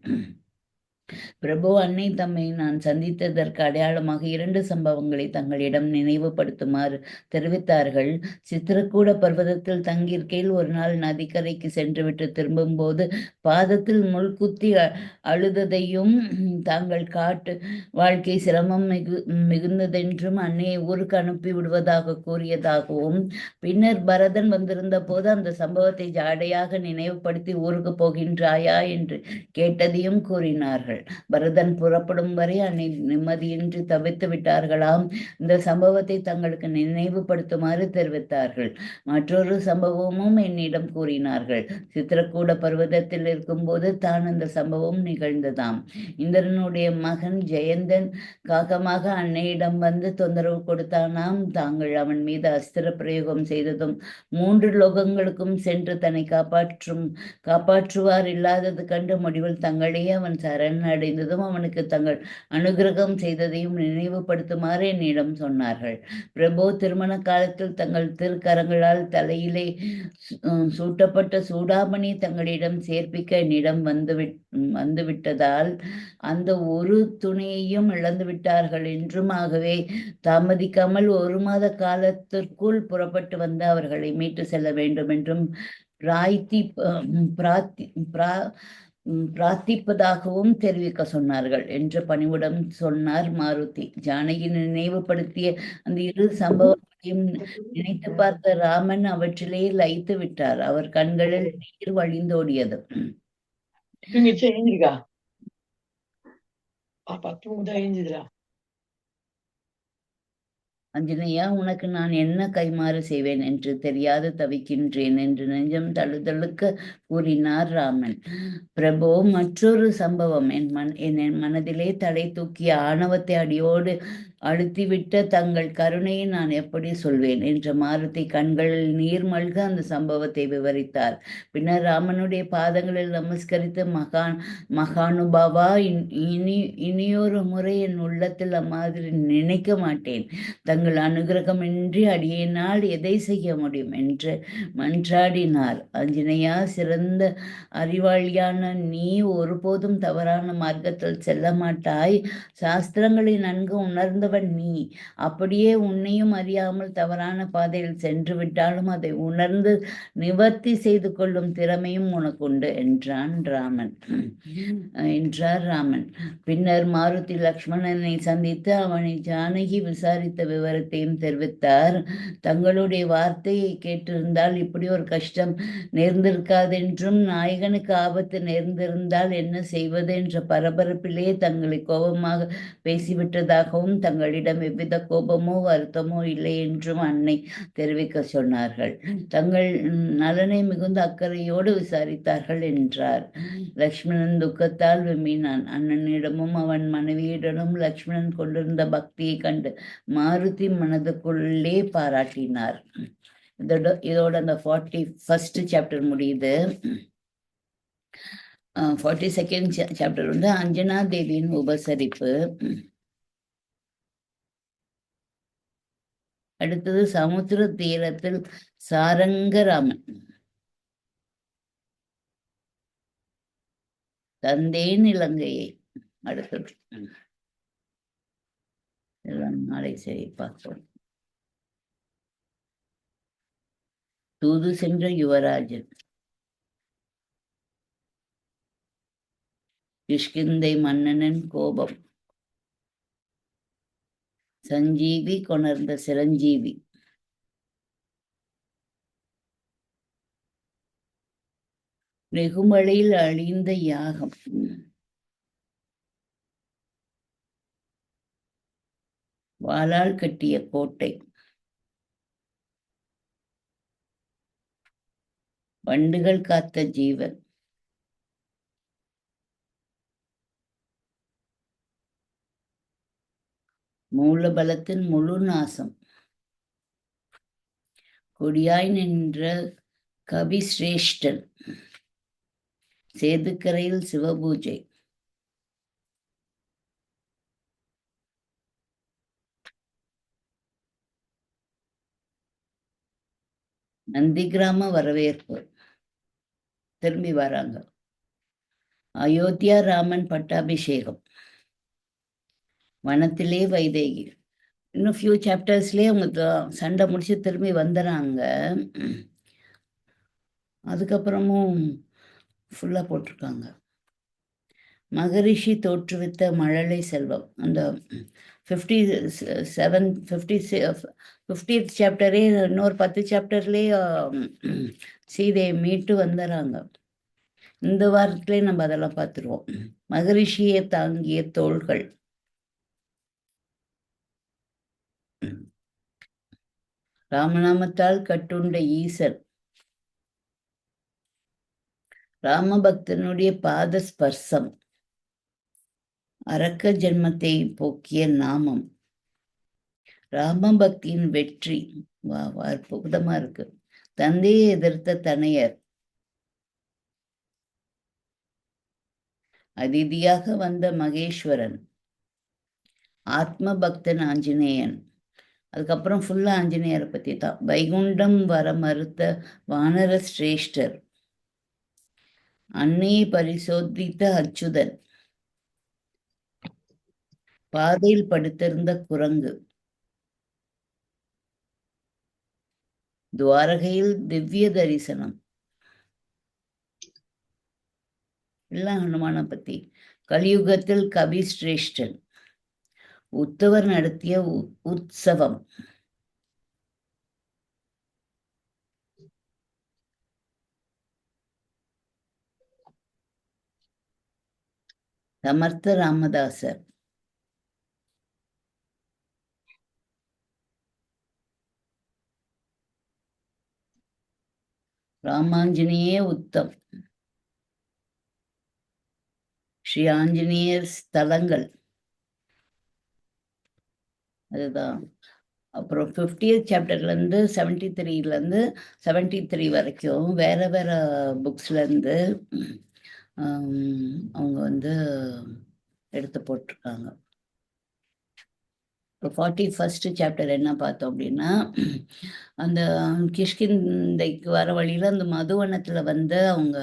பிரபு, அன்னை தம்மை நான் சந்தித்ததற்கு அடையாளமாக 2 சம்பவங்களை தங்களிடம் நினைவுபடுத்துமாறு தெரிவித்தார்கள். சித்திரக்கூட பர்வதத்தில் தங்கியிருக்கையில் ஒரு நாள் நதிக்கரைக்கு சென்றுவிட்டு திரும்பும்போது பாதத்தில் முள் குத்தி அழுததையும் தாங்கள் காட்டு வாழ்க்கை சிரமம் மிகுந்ததென்றும் அன்னையை ஊருக்கு அனுப்பி விடுவதாக கூறியதாகவும் பின்னர் பரதன் வந்திருந்த போது அந்த சம்பவத்தை ஜாடையாக நினைவுபடுத்தி ஊருக்கு போகின்றாயா என்று கேட்டதையும் கூறினார்கள். பரதன் புறப்படும் வரை அன்னை நிம்மதியின்றி தவித்து விட்டார்களாம். இந்த சம்பவத்தை தங்களுக்கு நினைவுபடுத்துமாறு தெரிவித்தார்கள். மற்றொரு சம்பவமும் என்னிடம் கூறினார்கள். சித்திரக்கூட பர்வதத்தில் இருக்கும்போது தான் அந்த சம்பவம் நிகழ்ந்ததாம். இந்திரனுடைய மகன் ஜெயந்தன் காகமாக அன்னையிடம் வந்து தொந்தரவு கொடுத்தானாம். தாங்கள் அவன் மீது அஸ்திர பிரயோகம் செய்ததும் 3 லோகங்களுக்கும் சென்று தன்னை காப்பாற்றுவார் இல்லாதது கண்டு முடிவில் தங்களே அவன் சரண் அடைந்ததும் அவனுக்கு தங்கள் அனுகிரகம் செய்ததையும் நினைவுபடுத்துமாறு என்னிடம் சொன்னார்கள். பிரபு, திருமண காலத்தில் தங்கள் திருக்கரங்களால் தலையிலே சூட்டப்பட்ட சூடாமணி தங்களிடம் சேர்ப்பிக்க என்னிடம் வந்துவிட்டதால் அந்த ஒரு துணையையும் இழந்து விட்டார்கள் என்றும், ஆகவே தாமதிக்காமல் 1 மாத காலத்திற்குள் புறப்பட்டு வந்து அவர்களை மீட்டு செல்ல வேண்டும் என்றும் பிரார்த்திப்பதாகவும் தெரிவிக்க சொன்னார்கள் என்று பணிவுடன் சொன்னார் மாருதி. ஜானகி நினைவுபடுத்திய அந்த 2 சம்பவங்களையும் நினைத்து பார்த்த ராமன் அவற்றிலே லயித்து விட்டார். அவர் கண்களில் நீர் வழிந்தோடியது. அஞ்சனையா, உனக்கு நான் என்ன கைமாறு செய்வேன் என்று தெரியாது தவிக்கின்றேன் என்று நெஞ்சம் தழுதழுக்க கூறினார் ராமன். பிரபு, மற்றொரு சம்பவம் என் மனதிலே தலை தூக்கிய ஆணவத்தை அடியோடு அழுத்திவிட்ட தங்கள் கருணையை நான் எப்படி சொல்வேன் என்ற மாருதி கண்களில் நீர் மல்க அந்த சம்பவத்தை விவரித்தார். பின்னர் ராமனுடைய பாதங்களில் நமஸ்கரித்து, மகானுபாவா, இனியொரு முறை என் உள்ளத்தில் அம்மாதிரி நினைக்க மாட்டேன். தங்கள் அனுகிரகமின்றி அடியினால் எதை செய்ய முடியும் என்று மன்றாடினார். ஆஞ்சநேயா, சிறந்த அறிவாளியான நீ ஒருபோதும் தவறான மார்க்கத்தில் செல்ல மாட்டாய். சாஸ்திரங்களை நன்கு உணர்ந்தவன் நீ. அப்படியே உன்னையும் அறியாமல் தவறான பாதையில் சென்று விட்டாலும் அதை உணர்ந்து நிவர்த்தி செய்து கொள்ளும் திறமையும் உனக்கு உண்டு என்றார் ராமன். பின்னர் மாருதி லக்ஷ்மணனை சந்தித்து அவனை ஜானகி விசாரித்த விவரத்தையும் தெரிவித்தார். தங்களுடைய வார்த்தையை கேட்டிருந்தால் இப்படி ஒரு கஷ்டம் நேர்ந்திருக்காதென்றும், நாயகனுக்கு ஆபத்து நேர்ந்திருந்தால் என்ன செய்வது என்ற பரபரப்பிலே தங்களை கோபமாக பேசிவிட்டதாகவும் தங்களிடம் எவ்வித கோபமோ வருத்தமோ இல்லை என்றும் அன்னை தெரிவிக்க சொன்னார்கள். தங்கள் நலனை மிகுந்த அக்கறையோடு விசாரித்தார்கள் என்றார். லக்ஷ்மணன் துக்கத்தால் விம்மினான். அண்ணனிடமும் அவன் மனைவியிடமும் லக்ஷ்மணன் கொண்டிருந்த பக்தியை கண்டு மாருதி மனதுக்குள்ளே பாராட்டினார். இதோட அந்த 41st சாப்டர் முடியுது. 42nd சாப்டர் வந்து அஞ்சனா தேவியின் உபசரிப்பு. அடுத்தது சமுத்திர தீரத்தில் சாரங்கராமன். தந்தேன் இலங்கையை. அடுத்தது எல்லாம் நாளை சரி பார்ப்போம். தூது சென்ற யுவராஜன். கிஷ்கிந்தை மன்னனின் கோபம். சஞ்சீவி கொணர்ந்த சிரஞ்சீவி. வெகுமழையில் அழிந்த யாகம். வாளால் கட்டிய கோட்டை. வண்டுகள் காத்த ஜீவன். மூலபலத்தின் முழு நாசம். கொடியாய் நின்ற கவிசிரேஷ்டன். சேதுக்கரையில் சிவபூஜை. நந்திகிராம வரவேற்பு. திரும்பி வராங்க. அயோத்தியா ராமன் பட்டாபிஷேகம். வனத்திலே வைதேகி. இன்னும் ஃபியூ சாப்டர்ஸ்லேயே அவங்க சண்டை முடிச்சு திரும்பி வந்துடுறாங்க. அதுக்கப்புறமும் ஃபுல்லாக போட்டிருக்காங்க. மகரிஷி தோற்றுவித்த மழலை செல்வம். அந்த 50th சாப்டரே இன்னொரு 10 சாப்டர்லேயே சீதையை மீட்டு வந்துடுறாங்க. இந்த வாரத்திலே நம்ம அதெல்லாம் பார்த்துருவோம். மகரிஷியை தாங்கிய தோள்கள். ராமநாமத்தால் கட்டுண்ட ஈசன். ராமபக்தனுடைய பாத ஸ்பர்சம். அரக்க ஜென்மத்தை போக்கிய நாமம். ராமபக்தியின் வெற்றி. அற்புதமா இருக்கு. தந்தையை எதிர்த்த தனையர். அதிதியாக வந்த மகேஸ்வரன். ஆத்ம பக்தன் ஆஞ்சநேயன். அதுக்கப்புறம் ஃபுல்லா ஆஞ்சநேயரை பத்தி தான். வைகுண்டம் வர மறுத்த வானர சிரேஷ்டர். அன்னையை பரிசோதித்த அச்சுதன். பாதையில் படுத்திருந்த குரங்கு. துவாரகையில் திவ்ய தரிசனம். எல்லாம் ஹனுமான பத்தி. கலியுகத்தில் கவி சிரேஷ்டன். உத்தவர் நடத்திய உற்சவம். சமர்த்த ராமதாசர். ராமாஞ்சனேய உத்தம். ஸ்ரீ ஆஞ்சநேயர் ஸ்தலங்கள். அதுதான். அப்புறம் 50th சாப்டர்லேருந்து 73லேருந்து 73 வரைக்கும் வேற வேற புக்ஸ்லேருந்து அவங்க எடுத்து போட்டிருக்காங்க. இப்போ 41st சாப்டர் என்ன பார்த்தோம் அப்படின்னா, அந்த கிஷ்கிந்தைக்கு வர வழியில் அந்த மதுவனத்தில் அவங்க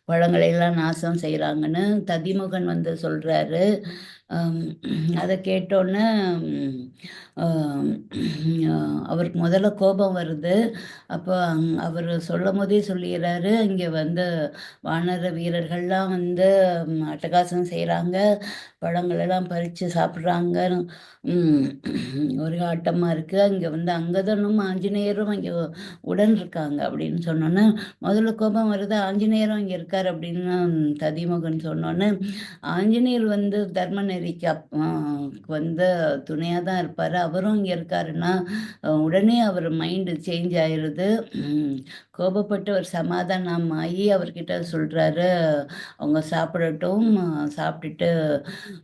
பழங்களையெல்லாம் நாசம் செய்கிறாங்கன்னு ததிமுகன் சொல்கிறாரு. அதை கேட்டோன்னே அவருக்கு முதல்ல கோபம் வருது. அப்போ அவர் சொல்லும் போதே சொல்லிடுறாரு, இங்கே வானர வீரர்கள்லாம் அட்டகாசம் செய்கிறாங்க, பழங்களெல்லாம் பறித்து சாப்பிட்றாங்க, ஒரு ஆட்டமாக இருக்குது. அங்கே அங்கதனும் ஆஞ்சநேயரும் அங்கே உடன் இருக்காங்க அப்படின்னு சொன்னோன்னே முதல்ல கோபம் வருது. ஆஞ்சநேயரும் அங்கே இருக்கார் அப்படின்னு ததிமுகன் சொன்னோன்னே, ஆஞ்சநேயர் தர்ம நெறிக்கு துணையாக தான் இருப்பார், அவரும் இங்கே இருக்காருன்னா உடனே அவர் மைண்டு சேஞ்ச் ஆயிடுது. கோபப்பட்டு ஒரு சமாதானம் ஆகி அவர்கிட்ட சொல்கிறாரு, அவங்க சாப்பிடட்டும், சாப்பிட்டுட்டு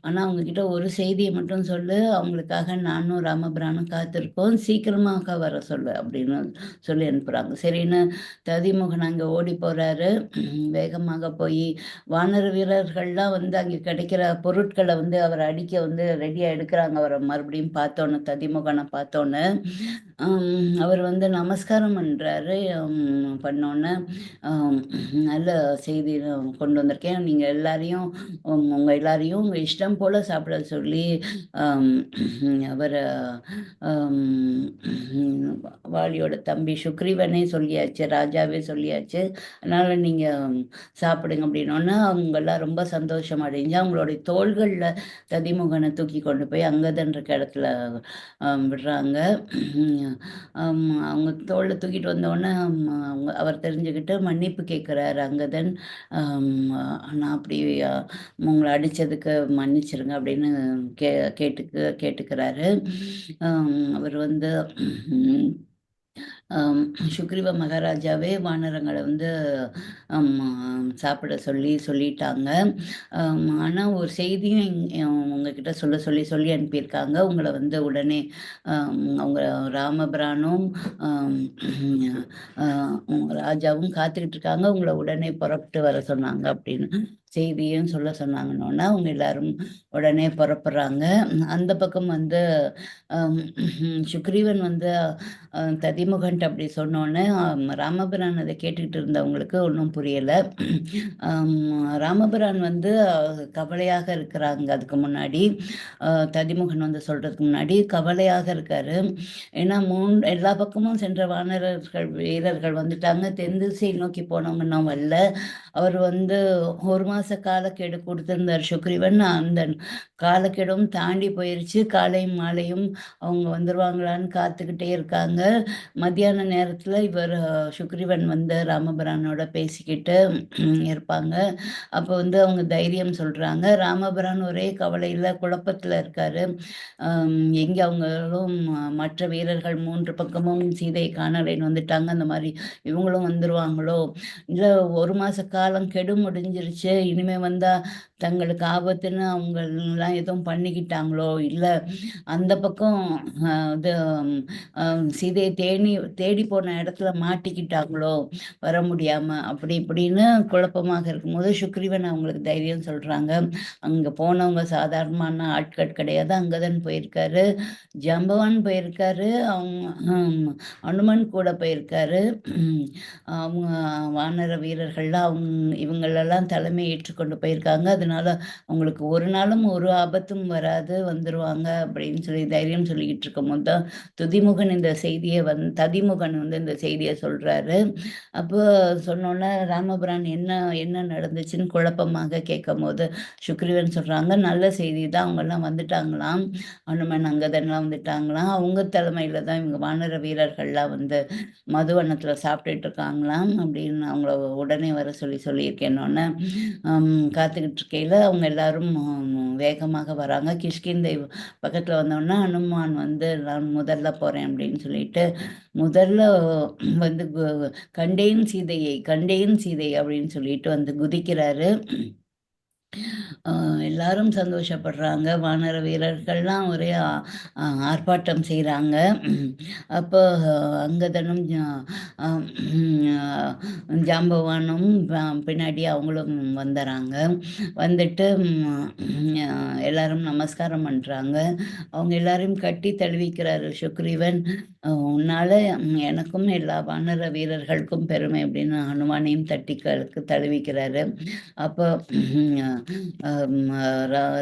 ஆனால் அவங்கக்கிட்ட ஒரு செய்தியை மட்டும் சொல்லு, அவங்களுக்காக நானும் ராமபிரானும் காத்திருக்கோம், சீக்கிரமாக வர சொல்லு அப்படின்னு சொல்லி அனுப்புகிறாங்க. சரின்னு ததிமுகன் அங்கே ஓடி போகிறாரு. வேகமாக போய் வானர வீரர்கள்லாம் அங்கே கிடைக்கிற பொருட்களை அவரை அடிக்க வந்து ரெடியாக எடுக்கிறாங்க. அவரை மறுபடியும் பார்த்தோன்னு, ததிமுகனை பார்த்தோன்னு அவர் வந்து நமஸ்காரம் பண்ணுறாரு. பண்ணோன்னே ஆம், நல்ல செய்தி நான் கொண்டு வந்திருக்கேன். நீங்கள் எல்லாரையும் உங்கள் எல்லாரையும் உங்கள் இஷ்டம் போல் சாப்பிட சொல்லி ஆம், அவரை ஆம், வாலியோட தம்பி சுக்ரீவனே சொல்லியாச்சு, ராஜாவே சொல்லியாச்சு. அதனால் நீங்கள் சாப்பிடுங்க அப்படின்னோன்னா அவங்கெல்லாம் ரொம்ப சந்தோஷம் அடைஞ்சு அவங்களுடைய தோள்களில் ததிமுகனை தூக்கி கொண்டு போய் அங்கதன் இருக்க இடத்துல விடுறாங்க. அவங்க தோளில் தூக்கிட்டு வந்தோடனே அவர் தெரிஞ்சுக்கிட்டு மன்னிப்பு கேட்குறாரு அங்கதன். ஆம், நான் அப்படி உங்களை அடித்ததுக்கு மன்னிச்சிருங்க அப்படின்னு கே கேட்டுக்கிறாரு. அவர் வந்து ஆம், சுக்ரீவ மகாராஜாவே வானரங்களை வந்து சாப்பிட சொல்லிட்டாங்க. ஆனால் ஒரு செய்தியும் உங்ககிட்ட சொல்லி அனுப்பியிருக்காங்க. உங்களை வந்து உடனே அவங்க ராமபிரானும் ராஜாவும் காத்துக்கிட்டு இருக்காங்க. உங்களை உடனே புறப்பட்டு வர சொன்னாங்க அப்படின்னு செய்தியும் சொன்னாங்கன்னா அவங்க எல்லாரும் உடனே புறப்படுறாங்க. அந்த பக்கம் வந்து சுக்ரீவன் வந்து ததிமுகன்ட்டு அப்படி சொன்னோன்னே ராமபிரான் அதை கேட்டுக்கிட்டு இருந்தவங்களுக்கு ஒன்றும் புரியலை. ராமபிரான் வந்து கவலையாக இருக்கிறாங்க. அதுக்கு முன்னாடி ததிமுகன் வந்து சொல்கிறதுக்கு முன்னாடி கவலையாக இருக்காரு. ஏன்னா எல்லா பக்கமும் சென்ற வீரர்கள் வந்துட்டாங்க. தென் திசை நோக்கி போனவங்க இன்னும் வரல. அவர் வந்து 1 மாத காலக்கெடு கொடுத்திருந்தார் சுக்ரீவன். அந்த காலக்கெடும் தாண்டி போயிருச்சு. காலையும் மாலையும் அவங்க வந்துருவாங்களான்னு காத்துக்கிட்டே இருக்காங்க. மத்தியான நேரத்தில் இவர் சுக்ரீவன் வந்து ராமபிரானோட பேசிக்கிட்டு இருப்பாங்க. அப்போ வந்து அவங்க தைரியம் சொல்கிறாங்க. ராமபிரான் ஒரே கவலையில் குழப்பத்தில் இருக்காரு. எங்கே அவங்களும் மற்ற வீரர்கள் 3 பக்கமும் சீதையை காணலைன்னு வந்துட்டாங்க. அந்த மாதிரி இவங்களும் வந்துருவாங்களோ, இல்லை 1 மாத காலம் கெடு முடிஞ்சிருச்சு, இனிமே வந்தால் தங்களுக்கு ஆபத்துன்னு அவங்கெல்லாம் எதுவும் பண்ணிக்கிட்டாங்களோ, இல்லை அந்த பக்கம் இது சீதையை தேடி போன இடத்துல மாட்டிக்கிட்டாங்களோ வர முடியாமல், அப்படி இப்படின்னு குழப்பமாக இருக்கும்போது சுக்ரீவன் அவங்களுக்கு தைரியம் சொல்கிறாங்க. அங்கே போனவங்க சாதாரணமான ஆட்கள் கிடையாது. அங்கதான் போயிருக்காரு, ஜம்பவான் போயிருக்காரு, அவங்க அனுமன் கூட போயிருக்காரு. அவங்க வானர வீரர்கள்லாம் இவங்களெல்லாம் தலைமை ஏற்றுக்கொண்டு போயிருக்காங்க. அதனால அவங்களுக்கு ஒரு நாளும் ஒரு ஆபத்தும் வராது, வந்துருவாங்க அப்படின்னு சொல்லி தைரியம் சொல்லிக்கிட்டு இருக்கும் போது தான் ததிமுகன் வந்து இந்த செய்தியை சொல்றாரு. அப்போ சொன்னோன்னே ராமபிரான் என்ன நடந்துச்சுன்னு குழப்பமாக கேட்கும் போது சுக்ரீவன் சொல்றாங்க, நல்ல செய்தி தான், அவங்கெல்லாம் வந்துட்டாங்களாம், அனுமன் அங்கதன்லாம் வந்துட்டாங்களாம். அவங்க தலைமையில தான் இவங்க வானர வீரர்கள்லாம் வந்து மதுவனத்துல சாப்பிட்டுட்டு இருக்காங்களாம் அப்படின்னு அவங்கள உடனே வர சொல்லியிருக்கேன்னொன்னே காத்துக்கிட்டு இருக்கையில் அவங்க எல்லாரும் வேகமாக வராங்க. கிஷ்கிந்தை பக்கத்தில் வந்தோடனே அனுமான் வந்து நான் முதல்ல போகிறேன் அப்படின்னு சொல்லிட்டு முதல்ல வந்து கண்டேன் சீதை அப்படின்னு சொல்லிட்டு வந்து குதிக்கிறாரு. எல்லாரும் சந்தோஷப்படுறாங்க. வானர வீரர்கள்லாம் ஒரே ஆர்ப்பாட்டம் செய்கிறாங்க. அப்போ அங்கதனும் ஜாம்பவானும் பின்னாடி அவங்களும் வந்துடுறாங்க. வந்துட்டு எல்லாரும் நமஸ்காரம் பண்ணுறாங்க. அவங்க எல்லாரையும் கட்டி தழுவிக்கிறாரு சுக்ரீவன். உன்னால எனக்கும் எல்லா வானர வீரர்களுக்கும் பெருமை அப்படின்னு ஹனுமானையும் தழுவிக்கிறாரு. அப்போ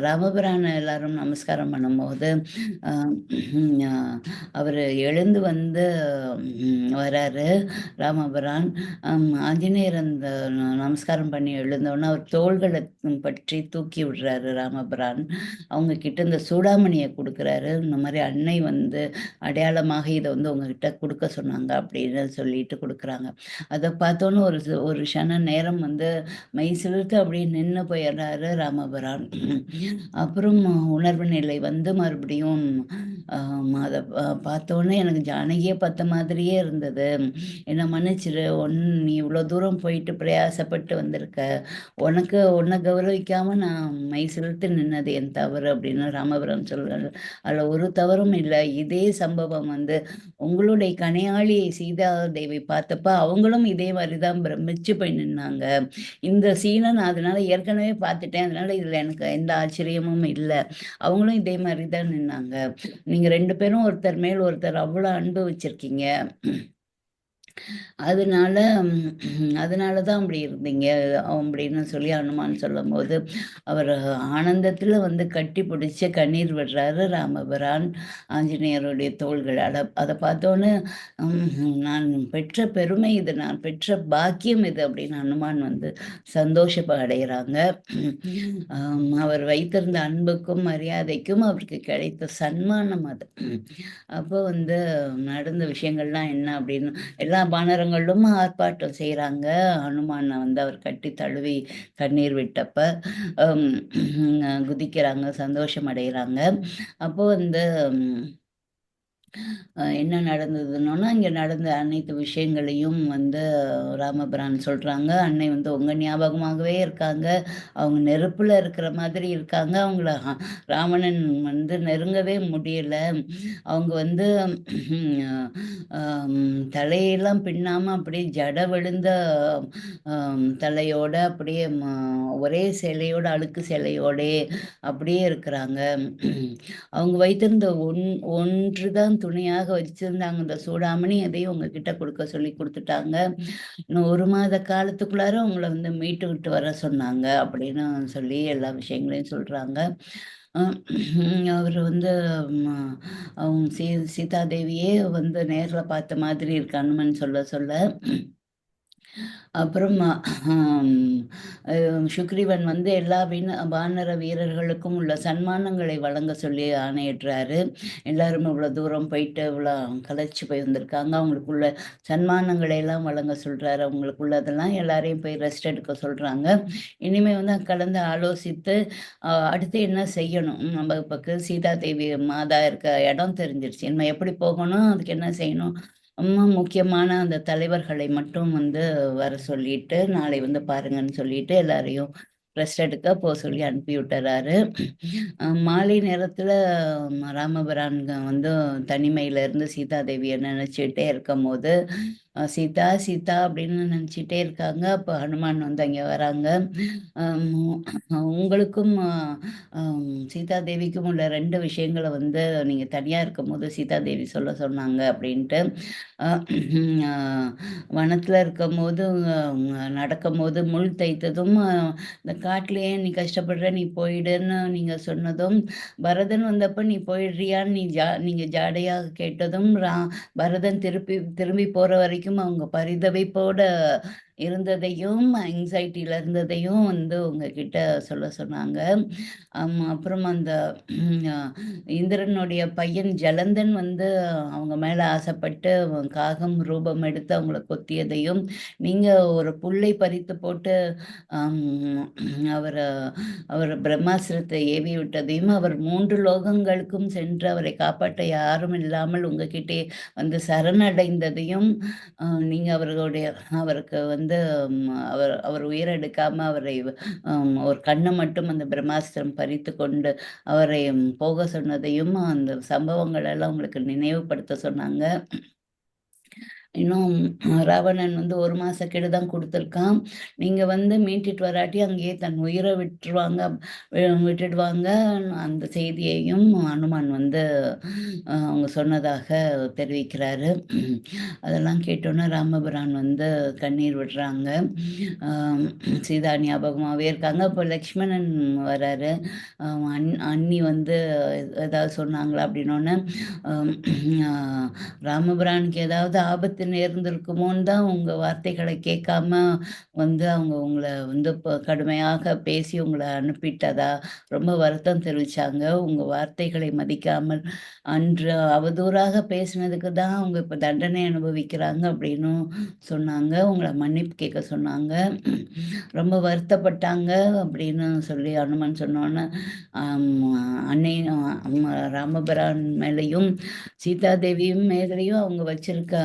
ராமபிரானை எல்லாரும் நமஸ்காரம் பண்ணும்போது அவர் எழுந்து வந்து வராரு ராமபிரான். ஆஞ்சநேயர் அந்த நமஸ்காரம் பண்ணி எழுந்தோன்னே அவர் தோள்களை பற்றி தூக்கி விடுறாரு ராமபிரான். அவங்க கிட்ட இந்த சூடாமணியை கொடுக்குறாரு. இந்த மாதிரி அன்னை வந்து அடையாளமாக இதை வந்து உங்ககிட்ட கொடுக்க சொன்னாங்க அப்படின்னு சொல்லிட்டு கொடுக்குறாங்க. அதை பார்த்தோன்னு ஒரு க்ஷண நேரம் வந்து மெய் சிலிர்த்து அப்படியே நின்று போயிடுறாரு ராமபிரான். அப்புறம் உணர்வு நிலை வந்து மறுபடியும் அதை பார்த்தோன்னே எனக்கு ஜானகியை பார்த்த மாதிரியே இருந்தது. என்னை மன்னிச்சிரு, நீ இவ்வளோ தூரம் போயிட்டு பிரயாசப்பட்டு வந்திருக்க, உனக்கு உன்னை கௌரவிக்காம நான் மெய் சிலுத்து நின்னது என் தவறு அப்படின்னு ராமபிரான் சொல்றாரு. அதில் ஒரு தவறும் இல்லை. இதே சம்பவம் வந்து உங்களுடைய கணையாளி சீதா தேவி பார்த்தப்ப அவங்களும் இதே மாதிரி தான் பிரமிச்சு போய் நின்னாங்க. இந்த சீனை நான் அதனால ஏற்கனவே பார்த்துட்டேன். அதனால இதில் எனக்கு எந்த ஆச்சரியமும் இல்லை. அவங்களும் இதே மாதிரி தான் நின்னாங்க. நீங்க 2 பேரும் ஒருத்தர் மேல் ஒருத்தர் அவ்வளோ அன்பு வச்சிருக்கீங்க. அதனால அதனால தான் அப்படி இருந்தீங்க அப்படின்னு சொல்லி அனுமான் சொல்லும்போது, அவர் ஆனந்தத்துல வந்து கட்டி பிடிச்சு கண்ணீர் விடுறாரு ராமபிரான் ஆஞ்சநேயருடைய தோள்கள். அதை பார்த்தோன்னே நான் பெற்ற பெருமை இது, நான் பெற்ற பாக்கியம் இது அப்படின்னு அனுமான் வந்து அடைகிறாங்க. அவர் வைத்திருந்த அன்புக்கும் மரியாதைக்கும் அவருக்கு கிடைத்த சன்மானம் அது. அப்போ வந்து நடந்த விஷயங்கள்லாம் என்ன அப்படின்னு எல்லா வானரங்களும் ஆர்ப்பாட்டம் செய்கிறாங்க. ஹனுமானை வந்து அவர் கட்டி தழுவி கண்ணீர் விட்டப்ப குதிக்கிறாங்க, சந்தோஷம் அடைகிறாங்க. அப்போ வந்து என்ன நடந்ததுன்னா, இங்கே நடந்த அனைத்து விஷயங்களையும் வந்து ராமபிரான் சொல்கிறாங்க. அன்னை வந்து உங்கள் ஞாபகமாகவே இருக்காங்க, அவங்க நெருப்பில் இருக்கிற மாதிரி இருக்காங்க, அவங்கள ராவணன் வந்து நெருங்கவே முடியலை. அவங்க வந்து தலையெல்லாம் பின்னாமல் அப்படியே ஜட விழுந்த தலையோட அப்படியே ஒரே சேலையோட அழுக்கு சேலையோடே அப்படியே இருக்கிறாங்க. அவங்க வைத்திருந்த ஒன்று தான் துணையாக வச்சிருந்தாங்க இந்த சூடாமணி. அதையும் உங்ககிட்ட கொடுக்க சொல்லி கொடுத்துட்டாங்க. இன்னும் 1 மாத காலத்துக்குள்ளார உங்களை வந்து மீட்டு விட்டு வர சொன்னாங்க அப்படின்னு சொல்லி எல்லா விஷயங்களையும் சொல்றாங்க. அவர் வந்து அவங்க சீதாதேவியே வந்து நேர்ல பார்த்த மாதிரி இருக்கு அனுமன் சொல்ல சொல்ல. அப்புறம் சுக்ரீவன் வந்து எல்லா வானர வீரர்களுக்கும் உள்ள சன்மானங்களை வழங்க சொல்லி ஆணையிடுறாரு. எல்லாரும் இவ்வளோ தூரம் போயிட்டு இவ்வளோ கலைச்சி போய் வந்திருக்காங்க, அவங்களுக்குள்ள சன்மானங்களை எல்லாம் வழங்க சொல்றாரு. அவங்களுக்குள்ளதெல்லாம் எல்லாரையும் போய் ரெஸ்ட் எடுக்க சொல்றாங்க. இனிமேல் வந்து கலந்து ஆலோசித்து அடுத்து என்ன செய்யணும், நம்ம இப்போ சீதா தேவி மாதா இருக்க இடம் தெரிஞ்சிருச்சு, நம்ம எப்படி போகணும், அதுக்கு என்ன செய்யணும், முக்கியமான அந்த தலைவர்களை மட்டும் வந்து வர சொல்லிட்டு நாளை வந்து பாருங்கன்னு சொல்லிட்டு எல்லாரையும் ரெஸ்ட் எடுக்க போக சொல்லி அனுப்பி விட்டுறாரு. மாலை நேரத்துல ராமபிரான் வந்து தனிமையில இருந்து சீதாதேவியை நினைச்சுட்டே இருக்கும் போது சீதா சீதா அப்படின்னு நினச்சிட்டே இருக்காங்க. அப்போ ஹனுமான் வந்து அங்கே வராங்க. உங்களுக்கும் சீதாதேவிக்கும் உள்ள 2 விஷயங்களை வந்து நீங்கள் தனியாக இருக்கும் போது சீதாதேவி சொல்ல சொன்னாங்க அப்படின்ட்டு. வனத்தில் இருக்கும் போது நடக்கும் போது முள் தைத்ததும் இந்த காட்டிலேயே நீ கஷ்டப்படுற நீ போயிடுன்னு நீங்கள் சொன்னதும், பரதன் வந்தப்போ நீ போயிடுறியான்னு நீங்கள் ஜாடையாக கேட்டதும் பரதன் திரும்பி போகிற வரைக்கும் அவங்க பரிதவிப்போட இருந்ததையும் ஆங்ஸைட்டியில் இருந்ததையும் வந்து உங்ககிட்ட சொல்ல சொன்னாங்க. அப்புறம் அந்த இந்திரனுடைய பையன் ஜலந்தன் வந்து அவங்க மேலே ஆசைப்பட்டு காகம் ரூபம் எடுத்து அவங்கள கொத்தியதையும், நீங்கள் ஒரு புல்லை பறித்து போட்டு அவரை அவர் பிரம்மாஸ்திரத்தை ஏவி விட்டதையும், அவர் 3 லோகங்களுக்கும் சென்று அவரை காப்பாற்ற யாரும் இல்லாமல் உங்ககிட்டே வந்து சரணடைந்ததையும், நீங்கள் அவருக்கு வந்து அவர் உயிரெடுக்காம அவரை ஒரு கண்ணை மட்டும் அந்த பிரம்மாஸ்திரம் பறித்து கொண்டு அவரை போக சொன்னதையும் அந்த சம்பவங்கள் எல்லாம் உங்களுக்கு நினைவுபடுத்த சொன்னாங்க. இன்னும் ராவணன் வந்து 1 மாச கெடு தான் கொடுத்துருக்கான். நீங்க வந்து மீட்டுட்டு வராட்டி அங்கேயே தன் உயிரை விட்டுடுவாங்க. அந்த செய்தியையும் அனுமான் வந்து அவங்க சொன்னதாக தெரிவிக்கிறாரு. அதெல்லாம் கேட்டோன்னே ராமபிரான் வந்து கண்ணீர் விடுறாங்க. சீதா ஞாபகமாகவே இருக்காங்க. அப்போ லக்ஷ்மணன் வராரு. அண்ணி வந்து ஏதாவது சொன்னாங்களா அப்படின்னோடனே, ராமபிரானுக்கு ஏதாவது ஆபத்து நேர்ந்திருக்குமோன்னு தான் உங்கள் வார்த்தைகளை கேட்காம வந்து அவங்க உங்களை வந்து இப்போ கடுமையாக பேசி உங்களை அனுப்பிட்டதா ரொம்ப வருத்தம் தெரிவித்தாங்க. உங்கள் வார்த்தைகளை மதிக்காமல் அன்று அவதூறாக பேசினதுக்கு தான் அவங்க இப்போ தண்டனை அனுபவிக்கிறாங்க அப்படின்னும் சொன்னாங்க. உங்களை மன்னிப்பு கேட்க சொன்னாங்க. ரொம்ப வருத்தப்பட்டாங்க அப்படின்னு சொல்லி அனுமன் சொன்னோன்னே அன்னை ராமபிரான் மேலேயும் சீதாதேவியும் மேலேயும் அவங்க வச்சிருக்க